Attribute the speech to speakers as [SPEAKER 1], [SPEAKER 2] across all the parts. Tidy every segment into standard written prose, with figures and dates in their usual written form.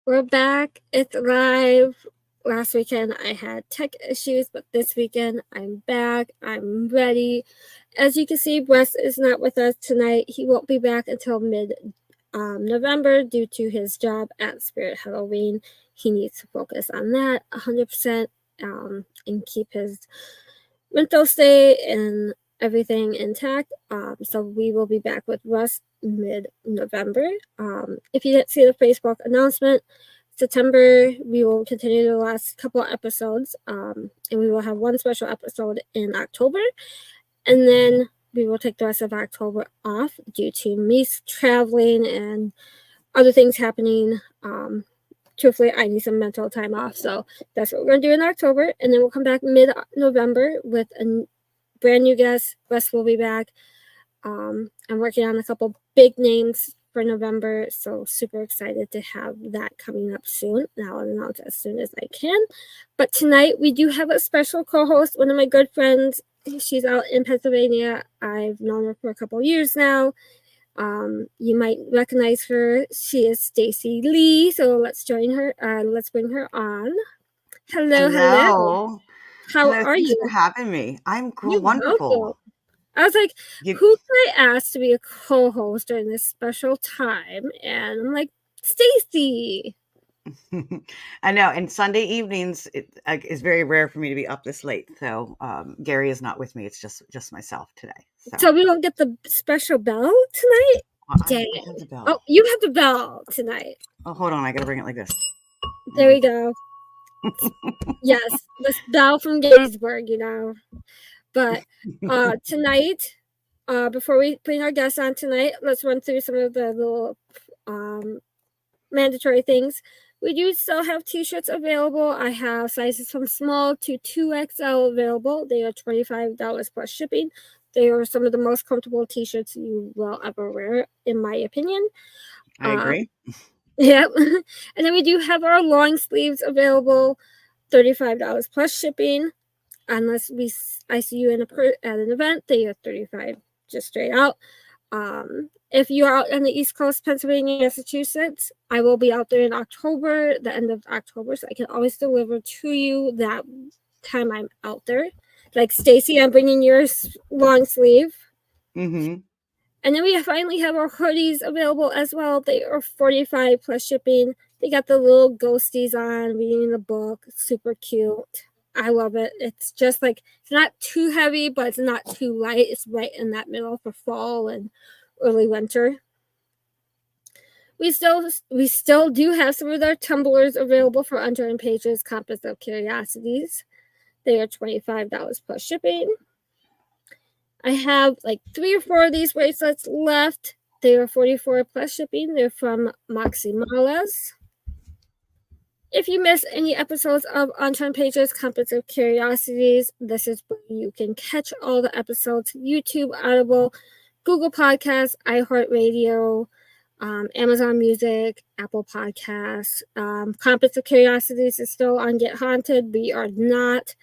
[SPEAKER 1] We're back. It's live. Last weekend I had tech issues, but this weekend I'm back. I'm ready. As you can see, Wes is not with us tonight. He won't be back until mid-November due to his job at Spirit Halloween. He needs to focus on that 100% and keep his mental state and everything intact. So we will be back with Russ mid-November. If you didn't see the Facebook announcement, September we will continue the last couple of episodes, and we will have one special episode in October, and then we will take the rest of October off due to me traveling and other things happening. Truthfully, I need some mental time off, so that's what we're going to do in October, and then we'll come back mid-November with a brand new guest. Wes will be back. I'm working on a couple big names for November, so super excited to have that coming up soon. I'll announce as soon as I can. But tonight we do have a special co-host, one of my good friends. She's out in Pennsylvania. I've known her for a couple years now. You might recognize her. She is Stacey Leigh. So let's join her. Let's bring her on. Hello. How are you?
[SPEAKER 2] Thanks for having me. I'm wonderful.
[SPEAKER 1] Welcome. I was like, who can I ask to be a co-host during this special time? And I'm like, Stacey.
[SPEAKER 2] I know. And Sunday evenings, it is very rare for me to be up this late. So Gary is not with me. It's just myself today.
[SPEAKER 1] So we don't get the special bell tonight?
[SPEAKER 2] I have the bell.
[SPEAKER 1] Oh, you have the bell tonight.
[SPEAKER 2] Oh, hold on. I got to bring it like this.
[SPEAKER 1] There we go. Yes, the bell from Gettysburg, But tonight, before we bring our guests on tonight, let's run through some of the little mandatory things. We do still have t-shirts available. I have sizes from small to 2XL available. They are $25 plus shipping. They are some of the most comfortable t-shirts you will ever wear, in my opinion.
[SPEAKER 2] I agree.
[SPEAKER 1] Yep. And then we do have our long sleeves available, $35 plus shipping. Unless I see you at an event, they are $35 just straight out. If you're out on the East Coast, Pennsylvania, Massachusetts, I will be out there in October, the end of October, so I can always deliver to you that time I'm out there. Like Stacey, I'm bringing your long sleeve.
[SPEAKER 2] Mm-hmm.
[SPEAKER 1] And then we finally have our hoodies available as well. They are $45 plus shipping. They got the little ghosties on, reading the book. Super cute. I love it. It's just like, it's not too heavy, but it's not too light. It's right in that middle for fall and early winter. We still do have some of our tumblers available for Unturned Pages, Compass of Curiosities. They are $25 plus shipping. I have like 3 or 4 of these bracelets left. They are $44 plus shipping. They're from Moxie Malas. If you miss any episodes of Unturned Pages, Compass of Curiosities, this is where you can catch all the episodes. YouTube, Audible, Google Podcasts, iHeartRadio, Amazon Music, Apple Podcasts. Compass of Curiosities is still on Get Haunted. We are not.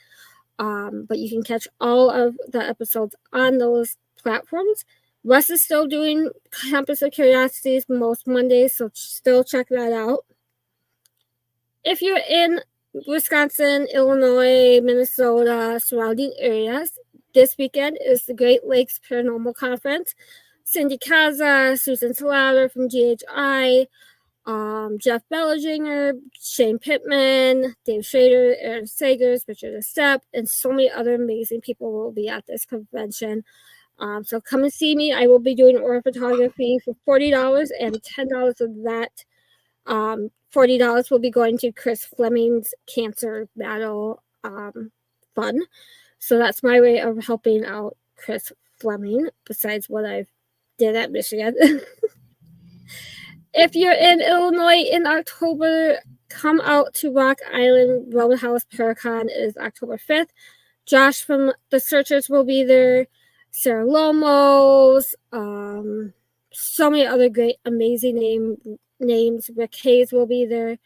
[SPEAKER 1] But you can catch all of the episodes on those platforms. Russ is still doing Compass of Curiosities most Mondays, so still check that out. If you're in Wisconsin, Illinois, Minnesota, surrounding areas, this weekend is the Great Lakes Paranormal Conference. Cindy Kaza, Susan Salater from GHI, Jeff Bellinger, Shane Pittman, Dave Schrader, Aaron Sagers, Richard Estep, and so many other amazing people will be at this convention. So come and see me. I will be doing oral photography for $40, and $10 of that $40 will be going to Chris Fleming's cancer battle fund. So that's my way of helping out Chris Fleming, besides what I did at Michigan. If you're in Illinois in October, come out to Rock Island Roadhouse Paracon. It is October 5th. Josh from The Searchers will be there. Sarah Lomos. So many other great, amazing names. Rick Hayes will be there.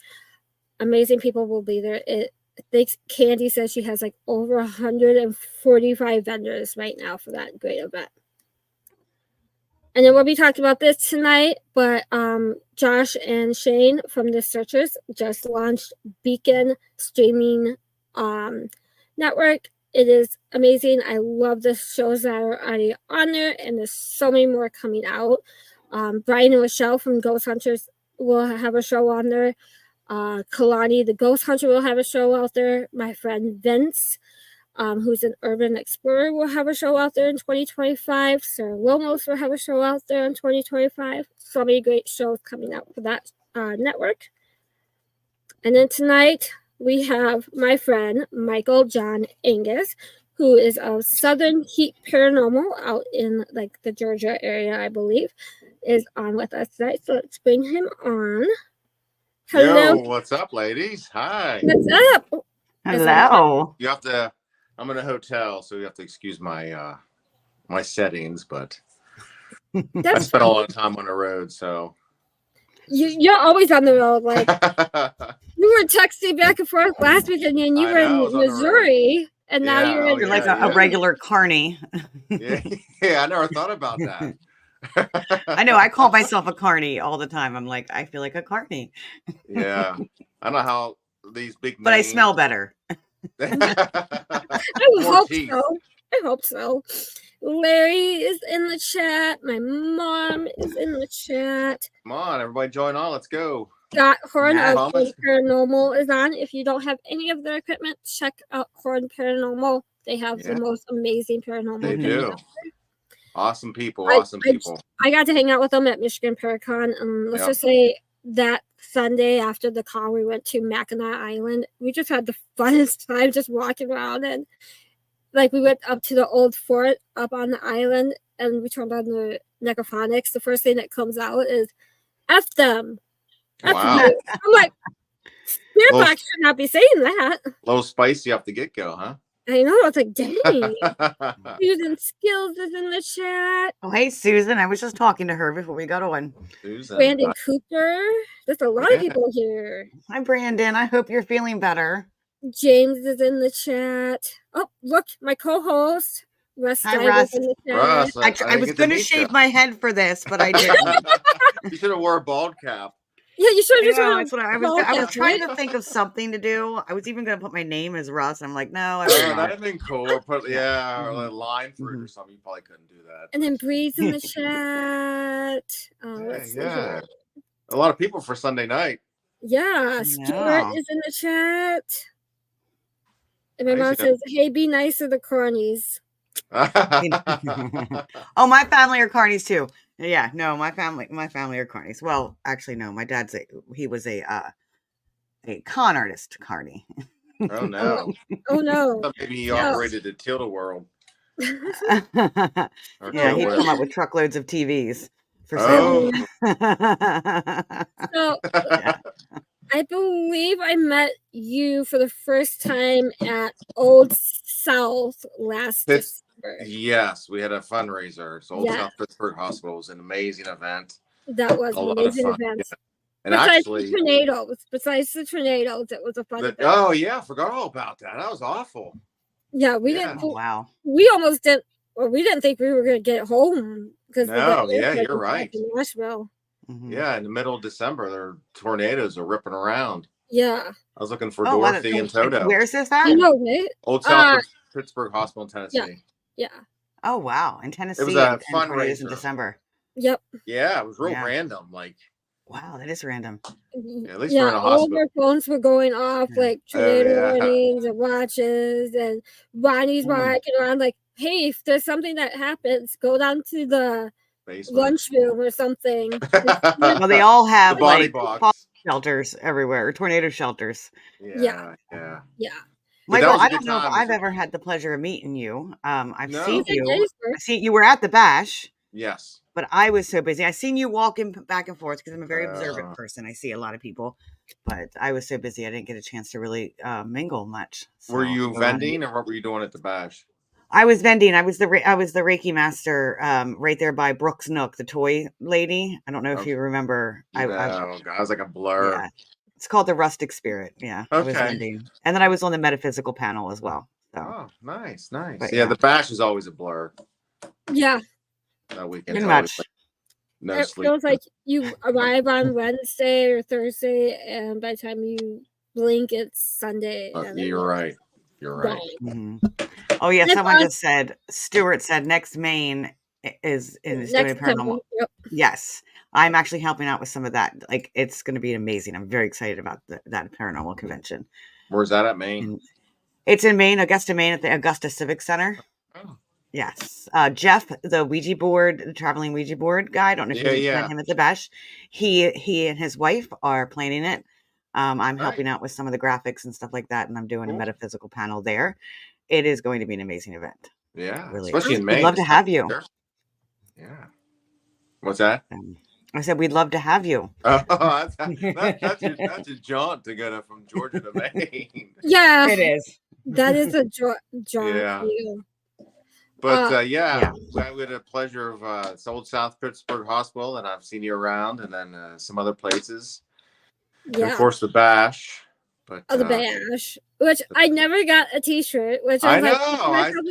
[SPEAKER 1] Amazing people will be there. I think Candy says she has like over 145 vendors right now for that great event. And then we'll be talking about this tonight, but Josh and Shane from The Searchers just launched Beacon streaming network. It is amazing. I love the shows that are already on there, and there's so many more coming out. Brian and Michelle from Ghost Hunters will have a show on there. Kalani, the Ghost Hunter, will have a show out there. My friend Vince, who's an urban explorer, will have a show out there in 2025. Sir Lomos will have a show out there in 2025. So many great shows coming out for that network. And then tonight we have my friend Michael John Angus, who is of Southern Heat Paranormal out in like the Georgia area, I believe, is on with us tonight. So let's bring him on.
[SPEAKER 3] Hello. Yo, what's up, ladies? Hi.
[SPEAKER 1] What's up?
[SPEAKER 2] Hello.
[SPEAKER 3] You have to. I'm in a hotel, so you have to excuse my my settings, but I spent a lot of time on the road, so.
[SPEAKER 1] You're always on the road, like you were texting back and forth last weekend, and you were in Missouri, and now you're
[SPEAKER 2] like a regular carny.
[SPEAKER 3] Yeah, I never thought about that.
[SPEAKER 2] I know. I call myself a carny all the time. I'm like, I feel like a carny.
[SPEAKER 3] Yeah, I don't know how these big.
[SPEAKER 2] But I smell better.
[SPEAKER 1] I hope so. Larry is in the chat. My mom is in the chat.
[SPEAKER 3] Come on, everybody join on. Let's go.
[SPEAKER 1] Scott Horn of Paranormal is on. If you don't have any of their equipment, check out Horn Paranormal. They have the most amazing paranormal.
[SPEAKER 3] They do. Awesome people. Awesome people.
[SPEAKER 1] I got to hang out with them at Michigan Paracon. Let's just say that Sunday after the con, we went to Mackinac Island. We just had the funnest time just walking around, and like we went up to the old fort up on the island, and we turned on the necrophonics. The first thing that comes out is F them.
[SPEAKER 3] Wow.
[SPEAKER 1] I'm like, Spirit Box should not be saying that.
[SPEAKER 3] A little spicy off the get-go, huh?
[SPEAKER 1] I know. I was like, dang. Susan Skills is in the chat.
[SPEAKER 2] Oh, hey, Susan. I was just talking to her before we got on.
[SPEAKER 3] Susan.
[SPEAKER 1] Brandon Cooper. There's a lot of people here.
[SPEAKER 2] Hi, Brandon. I hope you're feeling better.
[SPEAKER 1] James is in the chat. Oh, look, my co-host. Russ.
[SPEAKER 2] Hi, Russ.
[SPEAKER 1] In the chat.
[SPEAKER 3] Russ,
[SPEAKER 2] I was going to shave my head for this, but I didn't.
[SPEAKER 3] You should have wore a bald cap.
[SPEAKER 1] Yeah, you should have
[SPEAKER 2] just. I was trying to think of something to do. I was even going to put my name as Russ. I'm like, no.
[SPEAKER 3] That'd have been cool. Or put or a line through it or something. You probably couldn't do that.
[SPEAKER 1] And then Bree's in the chat.
[SPEAKER 3] Yeah. A lot of people for Sunday night.
[SPEAKER 1] Yeah, Stuart is in the chat. And my mom says, hey, be nice to the cornies.
[SPEAKER 2] Oh, my family are carnies too. Yeah, no, my family are carnies. Well, actually, no, my dad's he was a con artist carny.
[SPEAKER 3] Oh no!
[SPEAKER 1] Oh no!
[SPEAKER 3] Maybe he operated the Tilda World.
[SPEAKER 2] Yeah, he'd come up with truckloads of TVs for sale.
[SPEAKER 1] So, I believe I met you for the first time at Old South last December.
[SPEAKER 3] Yes, we had a fundraiser. So Old South Pittsburgh Hospital was an amazing event.
[SPEAKER 1] That was an amazing event.
[SPEAKER 3] Yeah. And
[SPEAKER 1] besides the tornadoes, it was a fun event.
[SPEAKER 3] Oh yeah, I forgot all about that. That was awful.
[SPEAKER 1] Yeah, we didn't.
[SPEAKER 2] Wow.
[SPEAKER 1] We almost didn't. Or we didn't think we were going to get home because
[SPEAKER 3] you're right.
[SPEAKER 1] In Nashville.
[SPEAKER 3] Mm-hmm. Yeah, in the middle of December, their tornadoes are ripping around.
[SPEAKER 1] Yeah.
[SPEAKER 3] I was looking for Dorothy and Toto.
[SPEAKER 2] Where's this at?
[SPEAKER 1] I know, right?
[SPEAKER 3] Old South Pittsburgh Hospital in Tennessee.
[SPEAKER 1] Yeah.
[SPEAKER 2] Oh wow, in Tennessee.
[SPEAKER 3] It was a fundraiser
[SPEAKER 2] in December.
[SPEAKER 1] Yep.
[SPEAKER 3] Yeah, it was real random. Like,
[SPEAKER 2] wow, that is random.
[SPEAKER 3] Yeah, at least we're in a hospital.
[SPEAKER 1] All of our phones were going off, like tornado warnings and watches, and Ronnie's walking around like, "Hey, if there's something that happens, go down to the lunchroom or something."
[SPEAKER 2] Well, they all have
[SPEAKER 3] body box
[SPEAKER 2] shelters everywhere, tornado shelters.
[SPEAKER 3] Yeah.
[SPEAKER 2] Michael, I don't know if I've ever had the pleasure of meeting you. I've seen you. You were at the bash.
[SPEAKER 3] Yes.
[SPEAKER 2] But I was so busy. I seen you walking back and forth because I'm a very observant person. I see a lot of people, but I was so busy I didn't get a chance to really mingle much. So,
[SPEAKER 3] were you vending, or what were you doing at the bash?
[SPEAKER 2] I was vending. I was the Reiki master right there by Brooks Nook, the toy lady. I don't know if you remember. I
[SPEAKER 3] was like a blur.
[SPEAKER 2] Yeah. It's called the Rustic Spirit. Yeah. I was vending. And then I was on the metaphysical panel as well. So.
[SPEAKER 3] Oh, nice. But, the bash is always a blur.
[SPEAKER 1] Yeah.
[SPEAKER 3] That weekend.
[SPEAKER 2] Pretty much.
[SPEAKER 3] No
[SPEAKER 1] It
[SPEAKER 3] sleep.
[SPEAKER 1] feels like you arrive on Wednesday or Thursday, and by the time you blink, it's Sunday. And
[SPEAKER 3] You're right. You're right.
[SPEAKER 2] Mm-hmm. Oh yeah, someone just said. Stuart said next Maine is doing paranormal.
[SPEAKER 1] Yep.
[SPEAKER 2] Yes, I'm actually helping out with some of that. Like, it's going to be amazing. I'm very excited about that paranormal convention.
[SPEAKER 3] Where's that at, Maine?
[SPEAKER 2] And it's in Maine, Augusta, Maine, at the Augusta Civic Center.
[SPEAKER 3] Oh.
[SPEAKER 2] Yes. Jeff, the traveling Ouija board guy. I don't know if you met him at the Bash. He and his wife are planning it. I'm helping out with some of the graphics and stuff like that, and I'm doing a metaphysical panel there. It is going to be an amazing event.
[SPEAKER 3] Yeah,
[SPEAKER 2] really,
[SPEAKER 3] especially in Maine.
[SPEAKER 2] We'd love to have you.
[SPEAKER 3] Yeah. What's that?
[SPEAKER 2] I said we'd love to have you.
[SPEAKER 3] Oh, that's a jaunt to go from Georgia to Maine.
[SPEAKER 1] Yeah,
[SPEAKER 2] it is.
[SPEAKER 1] That is a jaunt.
[SPEAKER 3] Yeah.
[SPEAKER 1] For you.
[SPEAKER 3] But we had a pleasure of it's Old South Pittsburgh Hospital, and I've seen you around, and then some other places. Yeah. And of course, the Bash. But
[SPEAKER 1] the Bash, which I never got a T-shirt. Which I know.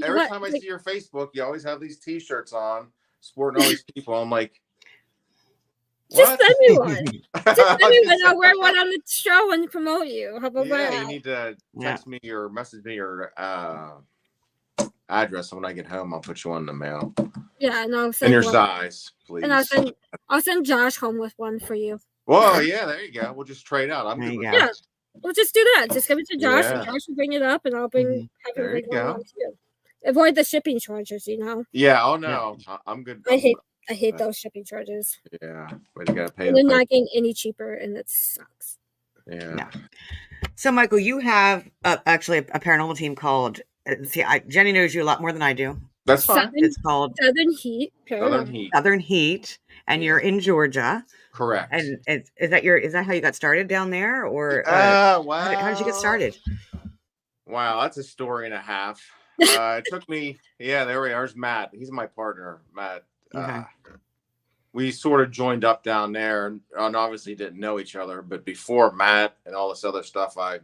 [SPEAKER 3] Every time I see your Facebook, you always have these T-shirts on, sporting all these people. I'm like,
[SPEAKER 1] just send me one. Just send me one. I'll wear one on the show and promote you. How about that?
[SPEAKER 3] You need to text me or message me your address. When I get home, I'll put you on the mail.
[SPEAKER 1] Yeah, and I'll send
[SPEAKER 3] your size, please.
[SPEAKER 1] And I'll send Josh home with one for you.
[SPEAKER 3] Well, yeah, there you go. We'll just trade out. I'm good with
[SPEAKER 1] that. We'll just do that. Just give it to Josh, and Josh will bring it up, and I'll bring.
[SPEAKER 3] There you go.
[SPEAKER 1] Avoid the shipping charges,
[SPEAKER 3] Yeah. Oh no, I'm good.
[SPEAKER 1] I hate those shipping charges.
[SPEAKER 3] Yeah, but you gotta pay.
[SPEAKER 1] They're not getting any cheaper, and it sucks.
[SPEAKER 3] Yeah.
[SPEAKER 2] No. So, Michael, you have actually a paranormal team called. Jenny knows you a lot more than I do.
[SPEAKER 3] That's fine.
[SPEAKER 2] It's called
[SPEAKER 1] Southern Heat.
[SPEAKER 2] Southern Heat, and you're in Georgia.
[SPEAKER 3] Correct.
[SPEAKER 2] And is that how you got started down there, or
[SPEAKER 3] wow?
[SPEAKER 2] How did you get started?
[SPEAKER 3] Wow, that's a story and a half. It took me. Yeah, there we are. There's Matt. He's my partner, Matt.
[SPEAKER 2] Okay.
[SPEAKER 3] We sort of joined up down there, and obviously didn't know each other. But before Matt and all this other stuff, I've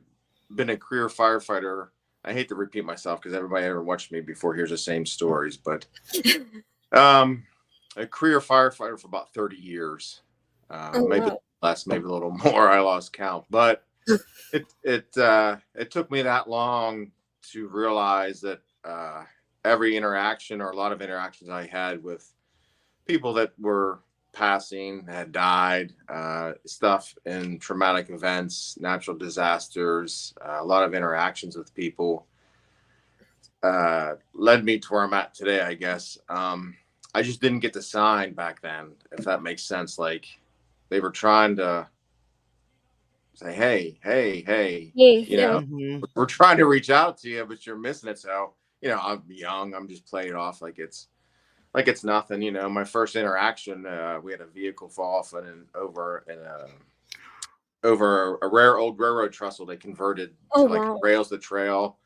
[SPEAKER 3] been a career firefighter. I hate to repeat myself because everybody ever watched me before hears the same stories, but a career firefighter for about 30 years. Maybe less, maybe a little more. I lost count, but it took me that long to realize that every interaction, or a lot of interactions I had with people that were passing, had died, stuff in traumatic events, natural disasters, a lot of interactions with people led me to where I'm at today, I guess. I just didn't get the sign back then, if that makes sense. Like, they were trying to say, hey, we're trying to reach out to you, but you're missing it. So, I'm young. I'm just playing it off like it's nothing. My first interaction, we had a vehicle fall off over a rare old railroad trestle. They converted to rails the trail.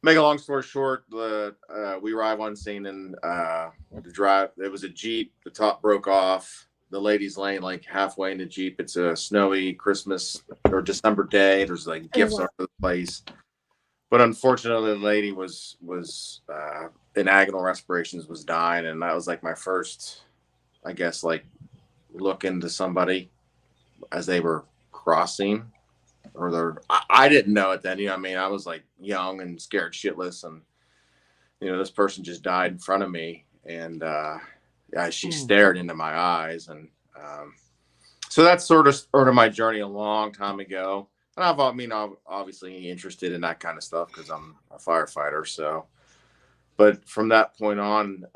[SPEAKER 3] Make a long story short, we arrive on scene, and the drive. It was a Jeep. The top broke off. The lady's laying like halfway in the Jeep. It's a snowy Christmas or December day. There's like gifts all over the place. But unfortunately, the lady was in agonal respirations, was dying. And that was like my first, I guess, like look into somebody as they were crossing. I didn't know it then. I was like young and scared shitless. And, this person just died in front of me. And she stared into my eyes. And so that's sort of my journey a long time ago. And I'm obviously interested in that kind of stuff because I'm a firefighter. So, but from that point on,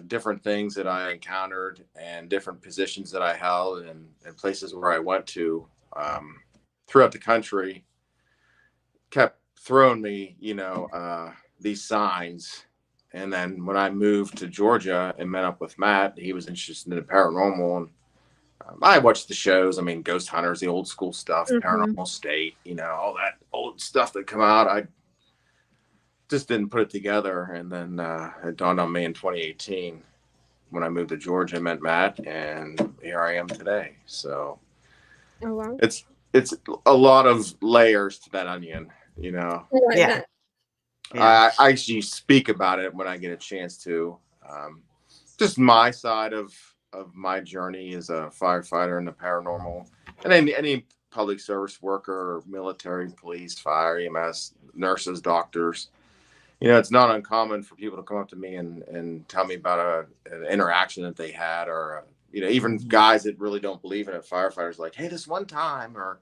[SPEAKER 3] different things that I encountered and different positions that I held and places where I went to throughout the country kept throwing me, these signs. And then when I moved to Georgia and met up with Matt, he was interested in the paranormal. And I watched the shows. Ghost Hunters, the old school stuff, Paranormal State, all that old stuff that come out. I just didn't put it together. And then it dawned on me in 2018 when I moved to Georgia, met Matt, and here I am today. So it's a lot of layers to that onion, I actually speak about it when I get a chance to. Just my side of my journey as a firefighter in the paranormal, and any public service worker, military, police, fire, EMS, nurses, doctors. It's not uncommon for people to come up to me and tell me about an interaction that they had, or even guys that really don't believe in it, firefighters, like, hey, this one time, or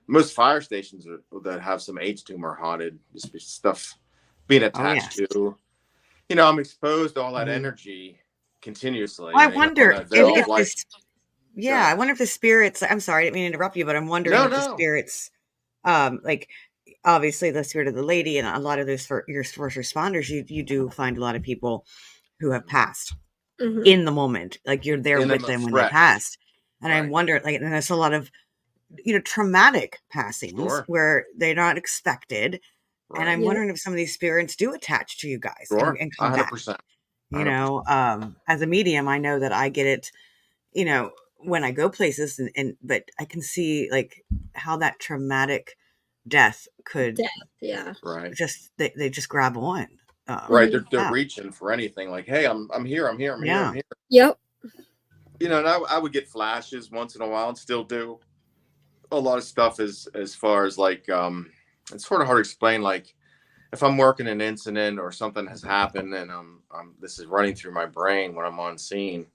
[SPEAKER 3] most fire stations that have some H tomb are haunted, stuff being attached to. I'm exposed to all that energy continuously.
[SPEAKER 2] Well, I wonder if I wonder if the spirits, I'm sorry, I didn't mean to interrupt you, but I'm wondering if the spirits, like, obviously the spirit of the lady and a lot of those your first responders, you do find a lot of people who have passed in the moment, like you're there with them when they passed. And I wonder, like, and there's a lot of, traumatic passings where they're not expected. And I'm wondering if some of these spirits do attach to you guys and come 100%. Back. As a medium, I know that I get it, when I go places, but I can see like how that traumatic death could, just they just grab on.
[SPEAKER 3] They're reaching for anything. Like, hey, I'm here. I'm here.
[SPEAKER 1] Yep.
[SPEAKER 3] And I would get flashes once in a while, and still do. A lot of stuff as far as like, it's sort of hard to explain. Like, if I'm working an incident or something has happened, and this is running through my brain when I'm on scene,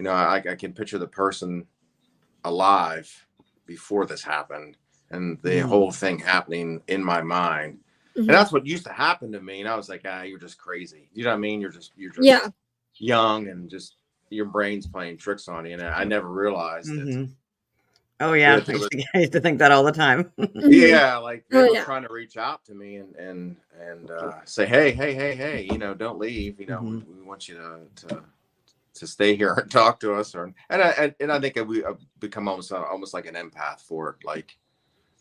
[SPEAKER 3] I can picture the person alive before this happened, and the whole thing happening in my mind. And that's what used to happen to me. And I was like, you're just crazy. You know what I mean? You're just young, and just your brain's playing tricks on you. And I never realized it.
[SPEAKER 2] Oh yeah, I used to think that all the time.
[SPEAKER 3] Like they were trying to reach out to me and say, hey, don't leave. We want you to stay here and talk to us. And I think I've become almost like an empath for it.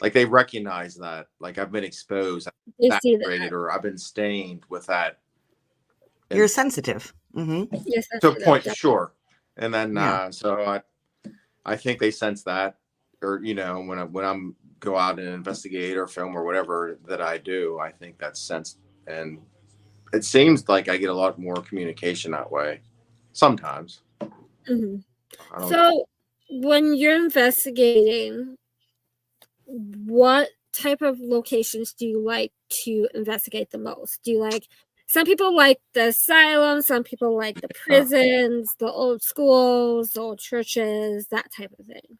[SPEAKER 3] Like they recognize that, like, I've been exposed, or I've been stained with that.
[SPEAKER 2] You're sensitive.
[SPEAKER 1] Yes,
[SPEAKER 3] to a point, sure. And then so I think they sense that. Or when I'm go out and investigate or film or whatever that I do, I think that's sensed, and it seems like I get a lot more communication that way sometimes.
[SPEAKER 1] So when you're investigating, what type of locations do you like to investigate the most? Do you like, some people like the asylum, some people like the prisons, the old schools, the old churches, that type of thing?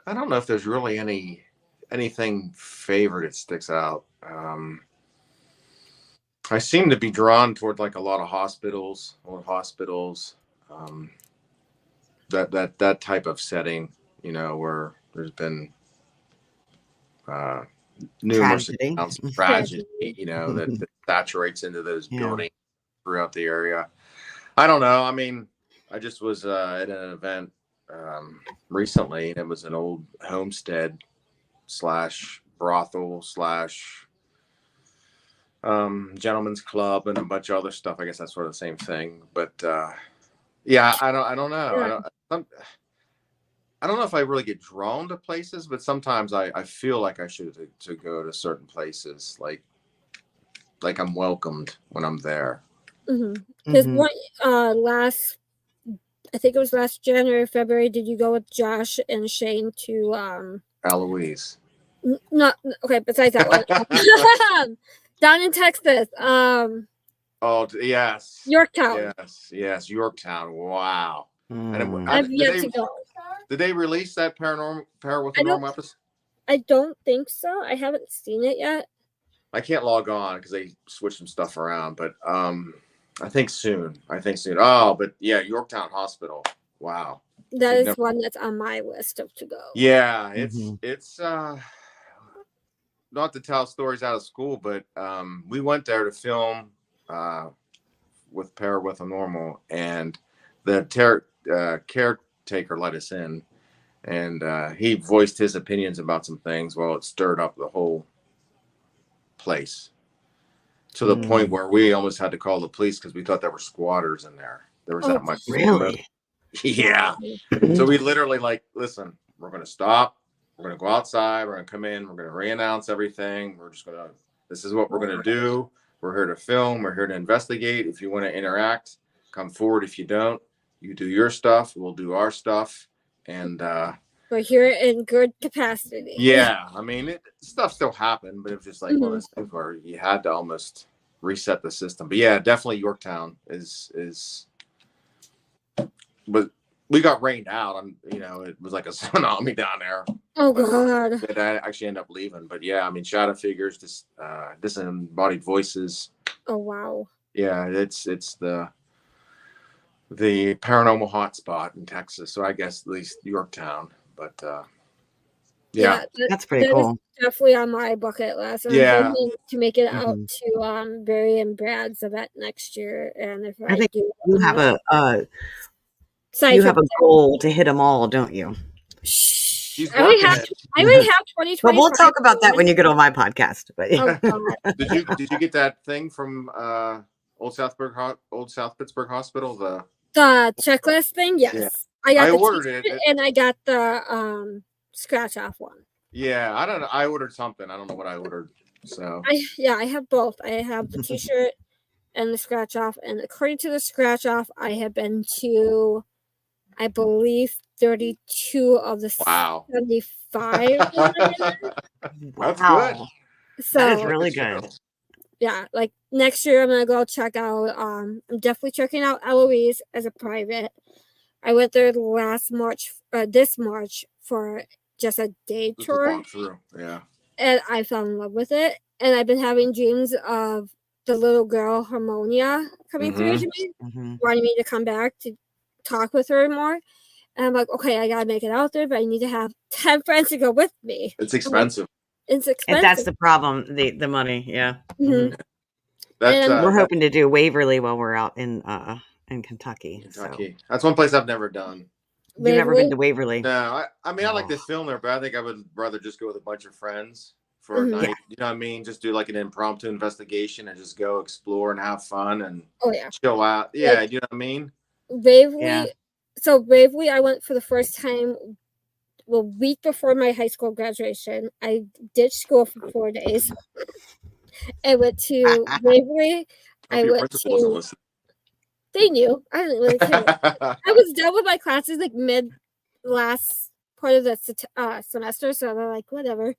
[SPEAKER 3] I don't know if there's really anything favorite that sticks out. I seem to be drawn toward like a lot of old hospitals, that type of setting, where there's been numerous amounts of tragedy, that saturates into those buildings throughout the area. I don't know. I mean, I just was at an event recently, and it was an old homestead / brothel / gentleman's club and a bunch of other stuff. I guess that's sort of the same thing, but I don't know. I don't know if I really get drawn to places, but sometimes I feel like I should to go to certain places, like I'm welcomed when I'm there.
[SPEAKER 1] Because I think it was last January, February, did you go with Josh and Shane to
[SPEAKER 3] Eloise?
[SPEAKER 1] Not okay, besides that one. Down in Texas.
[SPEAKER 3] Oh yes.
[SPEAKER 1] Yorktown.
[SPEAKER 3] Yes, Yorktown. Wow.
[SPEAKER 1] I've yet to go.
[SPEAKER 3] Did they release that Paranormal episode?
[SPEAKER 1] I don't think so. I haven't seen it yet.
[SPEAKER 3] I can't log on because they switched some stuff around, but I think soon. Oh, but yeah, Yorktown Hospital. Wow.
[SPEAKER 1] That is one that's on my list of to go.
[SPEAKER 3] Yeah, it's not to tell stories out of school, but we went there to film with Paranormal, and the caretaker let us in, and he voiced his opinions about some things. Well, it stirred up the whole place to the point where we almost had to call the police because we thought there were squatters in there. There was that much.
[SPEAKER 2] Really?
[SPEAKER 3] Yeah. So we literally listen, we're going to stop. We're going to go outside. We're going to come in. We're going to re-announce everything. This is what we're going to do. We're here to film. We're here to investigate. If you want to interact, come forward. If you don't, you do your stuff, we'll do our stuff. And
[SPEAKER 1] we're here in good capacity.
[SPEAKER 3] Yeah, I mean, stuff still happened, but it was just like one of those things where you had to almost reset the system. But yeah, definitely Yorktown is. But we got rained out. It was like a tsunami down there.
[SPEAKER 1] Oh God!
[SPEAKER 3] But I actually ended up leaving. But yeah, I mean, shadow figures, disembodied voices.
[SPEAKER 1] Oh wow!
[SPEAKER 3] Yeah, it's the paranormal hotspot in Texas. So I guess at least Yorktown. But yeah,
[SPEAKER 2] that's pretty cool.
[SPEAKER 1] Definitely on my bucket list. And I'm hoping to make it out to Barry and Brad's event next year. And if I think do,
[SPEAKER 2] you have a goal to hit them all, don't you?
[SPEAKER 1] I already have 2020.
[SPEAKER 2] Well, we'll talk about that when you get on my podcast. But yeah.
[SPEAKER 3] Did you get that thing from Old South Pittsburgh Hospital? The
[SPEAKER 1] checklist thing? Yes. Yeah. I ordered it and I got the scratch off one.
[SPEAKER 3] Yeah, I ordered something. I don't know what I ordered. So
[SPEAKER 1] I have both. I have the t-shirt and the scratch off. And according to the scratch off, I have been to, I believe, 32 of the 75.
[SPEAKER 3] That's good.
[SPEAKER 1] So
[SPEAKER 2] that is really good.
[SPEAKER 1] Yeah, like next year I'm gonna go check out. I'm definitely checking out Eloise as a private. I went there this March for just a day tour.
[SPEAKER 3] Yeah.
[SPEAKER 1] And I fell in love with it. And I've been having dreams of the little girl Harmonia coming through to me, wanting me to come back to talk with her more. And I'm like, okay, I gotta make it out there, but I need to have 10 friends to go with me.
[SPEAKER 3] It's expensive.
[SPEAKER 1] It's expensive.
[SPEAKER 2] And that's the problem, the money, yeah.
[SPEAKER 3] We're
[SPEAKER 2] hoping to do Waverly while we're out in Kentucky.
[SPEAKER 3] So. That's one place I've never done.
[SPEAKER 2] You've never been to Waverly?
[SPEAKER 3] No, I like to film there, but I think I would rather just go with a bunch of friends for a night. Yeah. You know what I mean? Just do like an impromptu investigation and just go explore and have fun and chill out. Yeah, you know what I mean?
[SPEAKER 1] Waverly. Yeah. So Waverly, I went for the first time a week before my high school graduation. I ditched school for 4 days. I went to Waverly. I went to. They knew. I didn't really care. I was done with my classes like mid last part of the semester, so they're like, whatever.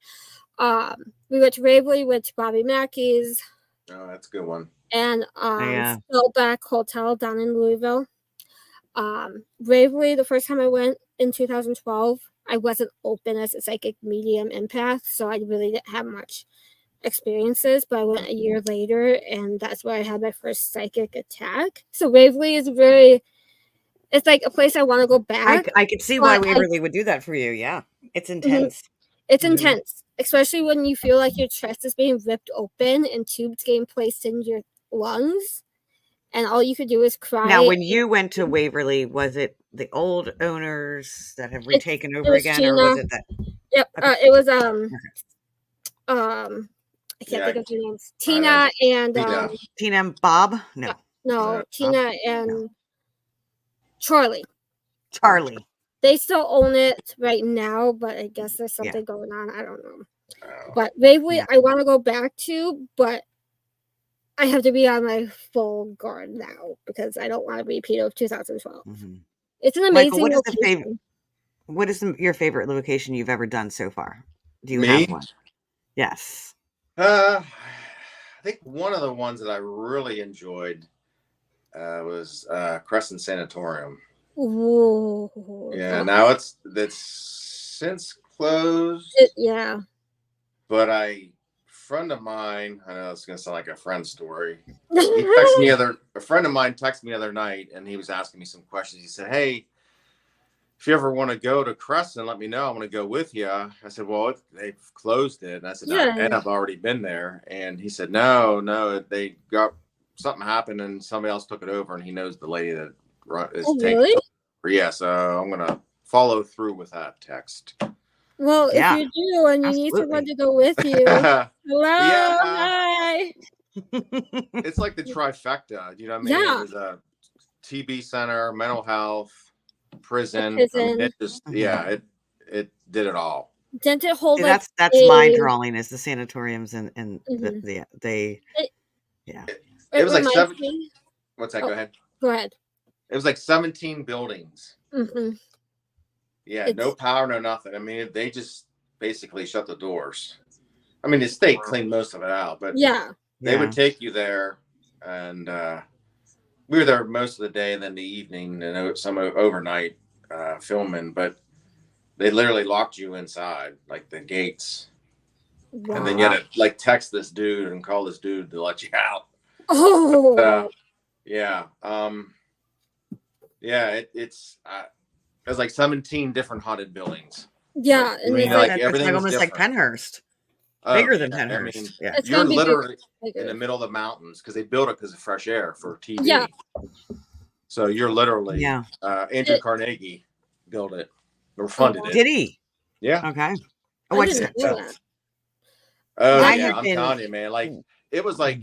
[SPEAKER 1] We went to Waverly, went to Bobby Mackey's.
[SPEAKER 3] Oh, that's a good one.
[SPEAKER 1] And Spellback Hotel down in Louisville. Waverly, the first time I went in 2012, I wasn't open as a psychic medium empath, so I really didn't have much experiences, but I went a year later and that's where I had my first psychic attack. So Waverly is it's like a place I want to go back.
[SPEAKER 2] I could see why Waverly would do that for you. Yeah. It's intense.
[SPEAKER 1] It's intense, especially when you feel like your chest is being ripped open and tubes getting placed in your lungs and all you could do is cry.
[SPEAKER 2] Now, when you went to Waverly, was it the old owners that have retaken over again, Tina, or was it that?
[SPEAKER 1] Yep. Okay. It was I can't think of their names. Tina
[SPEAKER 2] and Bob?
[SPEAKER 1] No, Tina and Charlie. They still own it right now, but I guess there's something going on. I don't know. But Waverly, I want to go back to, but I have to be on my full guard now because I don't want to repeat of 2012. It's an amazing location.
[SPEAKER 2] What is your favorite location you've ever done so far? Do you have one? Yes.
[SPEAKER 3] I think one of the ones that I really enjoyed was Crescent Sanatorium.
[SPEAKER 1] Ooh.
[SPEAKER 3] Yeah, now it's since closed. But a friend of mine, I know it's gonna sound like a friend story. A friend of mine texted me the other night and he was asking me some questions. He said, "Hey, if you ever want to go to Crescent, let me know. I want to go with you." I said, "Well, they've closed it." And I said, and I've already been there. And he said, no, they got something happened and somebody else took it over and he knows the lady that is taking it over. Yeah, so I'm going to follow through with that text.
[SPEAKER 1] Well, if you do and you need someone to go with you, hello, hi.
[SPEAKER 3] It's like the trifecta. You know what I mean? Yeah. There's a TB center, mental health, prison. It just it did it all.
[SPEAKER 1] Didn't it hold
[SPEAKER 2] that's my drawing is the sanatoriums and
[SPEAKER 3] it was like 7. What's that? Go ahead. it was like 17 buildings.
[SPEAKER 1] Mm-hmm.
[SPEAKER 3] Yeah, no power, no nothing. I mean, they just basically shut the doors. I mean, the state cleaned most of it out, but they would take you there, and we were there most of the day, and then the evening, and some overnight filming. But they literally locked you inside, like the gates, and then you had to like text this dude and call this dude to let you out.
[SPEAKER 1] Oh,
[SPEAKER 3] yeah, yeah. It's there's like 17 different haunted buildings.
[SPEAKER 1] Yeah,
[SPEAKER 3] I mean, like everything
[SPEAKER 2] like almost
[SPEAKER 3] different.
[SPEAKER 2] like Penhurst. Bigger than Penhurst.
[SPEAKER 3] I mean, you're literally in the middle of the mountains because they built it because of fresh air for TV.
[SPEAKER 1] Yeah.
[SPEAKER 3] So you're literally Andrew Carnegie built it or funded it.
[SPEAKER 2] Did he?
[SPEAKER 3] Yeah.
[SPEAKER 2] Okay.
[SPEAKER 1] I didn't know that.
[SPEAKER 3] Oh yeah, I'm telling you, man. Like it was like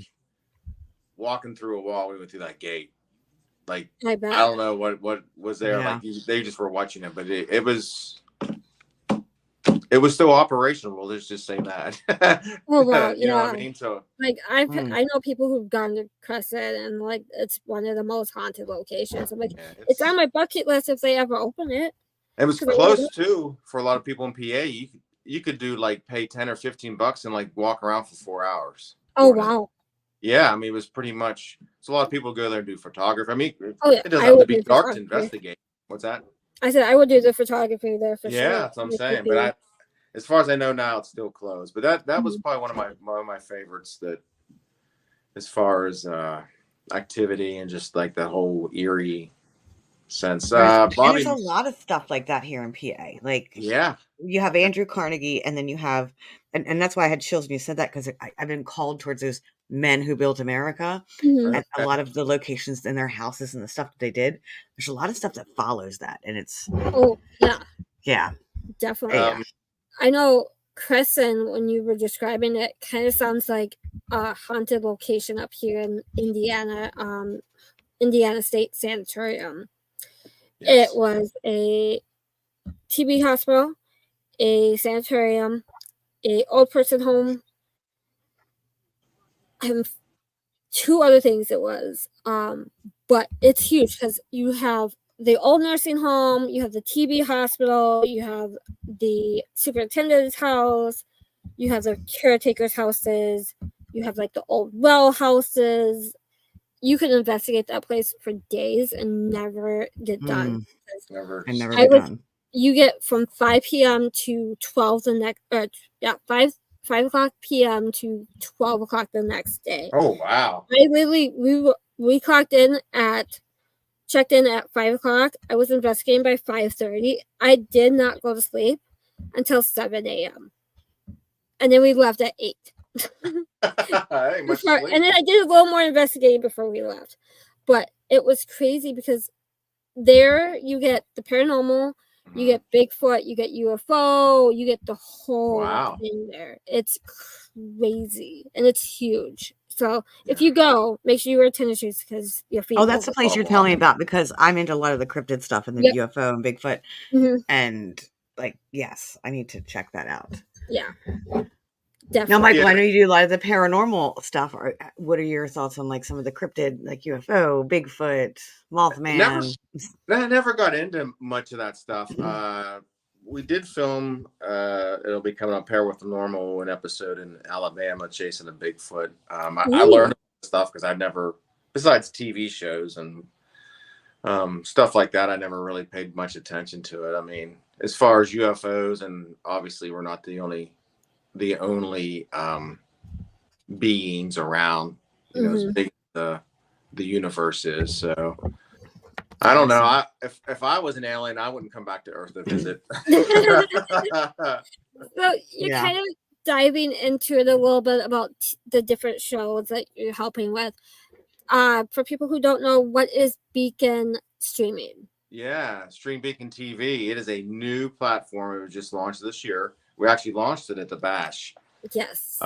[SPEAKER 3] walking through a wall. We went through that gate. Like I don't know what was there. Yeah. Like they just were watching it, but it was still operational. Let's just say that.
[SPEAKER 1] Oh wow,
[SPEAKER 3] you know what I mean? So
[SPEAKER 1] like I know people who've gone to Crescent, and like it's one of the most haunted locations. I'm like, it's on my bucket list if they ever open it.
[SPEAKER 3] It was close too for a lot of people in PA. You could do like pay $10 or $15 and like walk around for 4 hours.
[SPEAKER 1] Oh wow.
[SPEAKER 3] Yeah, I mean it was pretty much. So a lot of people go there and do photography. I mean,
[SPEAKER 1] it
[SPEAKER 3] doesn't have to be dark to investigate. What's that?
[SPEAKER 1] I said I would do the photography there for sure.
[SPEAKER 3] Yeah, that's what I'm saying. But as far as I know now, it's still closed. But that was probably one of my favorites. That as far as activity and just like that whole eerie sense.
[SPEAKER 2] There's a lot of stuff like that here in PA. Like you have Andrew Carnegie, and then you have, and that's why I had chills when you said that, because I've been called towards those men who built America, and a lot of the locations in their houses and the stuff that they did. There's a lot of stuff that follows that, and it's
[SPEAKER 1] definitely. I know Crescent, when you were describing it, kind of sounds like a haunted location up here in Indiana, Indiana State Sanitarium. Yes. It was a TB hospital, a sanitarium, a old person home, and 2 other things it was. But it's huge because you have the old nursing home, you have the TB hospital, you have the superintendent's house, you have the caretaker's houses, you have like the old well houses. You could investigate that place for days and never get done. You get from 5 p.m. to 12 the next, 5 o'clock p.m. to 12 o'clock the next day.
[SPEAKER 3] Oh wow!
[SPEAKER 1] I literally we checked in at 5 o'clock. I was investigating by 5:30. I did not go to sleep until 7 a.m. And then we left at 8. And then I did a little more investigating before we left. But it was crazy because there you get the paranormal, you get Bigfoot, you get UFO, you get the whole thing there. It's crazy and it's huge. So if you go, make sure you wear tennis shoes because your feet.
[SPEAKER 2] Oh, that's the place you're telling me about, because I'm into a lot of the cryptid stuff and the UFO and Bigfoot. And like, yes, I need to check that out.
[SPEAKER 1] Yeah. Definitely.
[SPEAKER 2] Now, Michael, I know you do a lot of the paranormal stuff. What are your thoughts on like some of the cryptid, like UFO, Bigfoot, Mothman?
[SPEAKER 3] I never got into much of that stuff. We did film. It'll be coming on Paranormal, an episode in Alabama chasing a Bigfoot. I learned stuff because I never, besides TV shows and stuff like that, I never really paid much attention to it. I mean, as far as UFOs, and obviously we're not the only beings around, you know, as big as the universe is. So I don't know. If I was an alien, I wouldn't come back to Earth to visit.
[SPEAKER 1] So you're kind of diving into it a little bit about the different shows that you're helping with. For people who don't know, what is Beacon Streaming? Yeah,
[SPEAKER 3] Stream Beacon TV. It is a new platform. It was just launched this year. We actually launched it at the Bash.
[SPEAKER 1] Yes.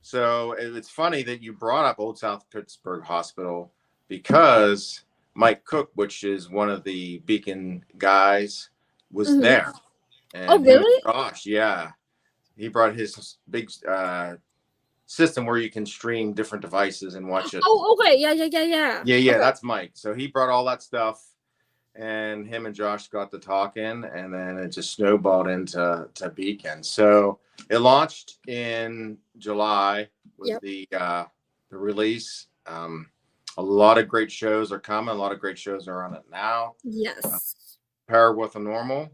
[SPEAKER 3] So it's funny that you brought up Old South Pittsburgh Hospital, because Mike Cook, which is one of the Beacon guys, was there. And
[SPEAKER 1] really?
[SPEAKER 3] Gosh, yeah. He brought his big system where you can stream different devices and watch it.
[SPEAKER 1] Oh, okay. Yeah.
[SPEAKER 3] Yeah.
[SPEAKER 1] Okay.
[SPEAKER 3] That's Mike. So he brought all that stuff, and him and Josh got to talking, and then it just snowballed into Beacon. So it launched in July with the release. A lot of great shows are coming. A lot of great shows are on it now.
[SPEAKER 1] Yes.
[SPEAKER 3] Paranormal,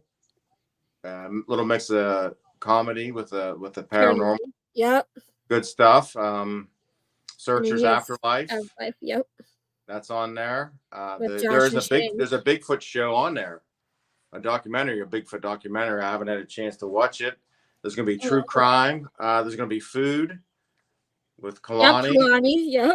[SPEAKER 3] little mix of comedy with the paranormal.
[SPEAKER 1] Yep.
[SPEAKER 3] Good stuff. Searchers Afterlife.
[SPEAKER 1] Yep.
[SPEAKER 3] That's on there. There's a Bigfoot show on there, a Bigfoot documentary. I haven't had a chance to watch it. There's going to be true crime. There's going to be food with Kalani.
[SPEAKER 1] Yep, Kalani.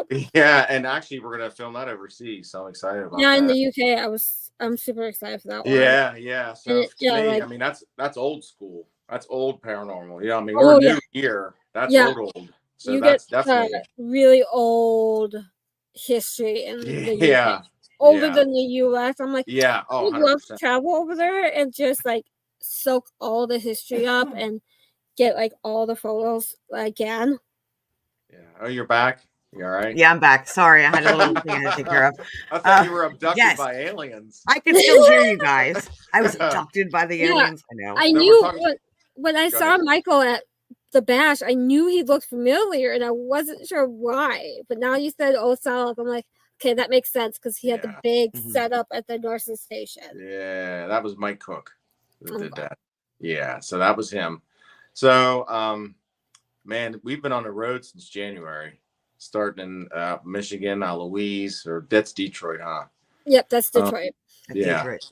[SPEAKER 1] Yep.
[SPEAKER 3] Yeah, and actually, we're going to film that overseas, so I'm excited about that.
[SPEAKER 1] Yeah, in the UK, I'm super excited for that one.
[SPEAKER 3] Yeah. So I mean, that's old school. That's old paranormal. Yeah, I mean, we're new here. That's old. So that's definitely
[SPEAKER 1] really old history in the UK. Older than the US. I'm like,
[SPEAKER 3] I
[SPEAKER 1] would love to travel over there and just like soak all the history up and get like all the photos again.
[SPEAKER 3] Yeah. Oh, you're back? You all right?
[SPEAKER 2] Yeah, I'm back. Sorry, I had a little thing to take care of.
[SPEAKER 3] I thought you were abducted by aliens.
[SPEAKER 2] I can still hear you guys. I was abducted by the aliens. I know.
[SPEAKER 1] I knew when I saw Michael at the bash, I knew he looked familiar, and I wasn't sure why. But now you said South, I'm like, okay, that makes sense because he had the big setup at the Norson station.
[SPEAKER 3] Yeah, that was Mike Cook who did that. Yeah, so that was him. So, man, we've been on the road since January, starting in Michigan, Louise, or that's Detroit, huh?
[SPEAKER 1] Yep, that's Detroit.
[SPEAKER 2] Detroit.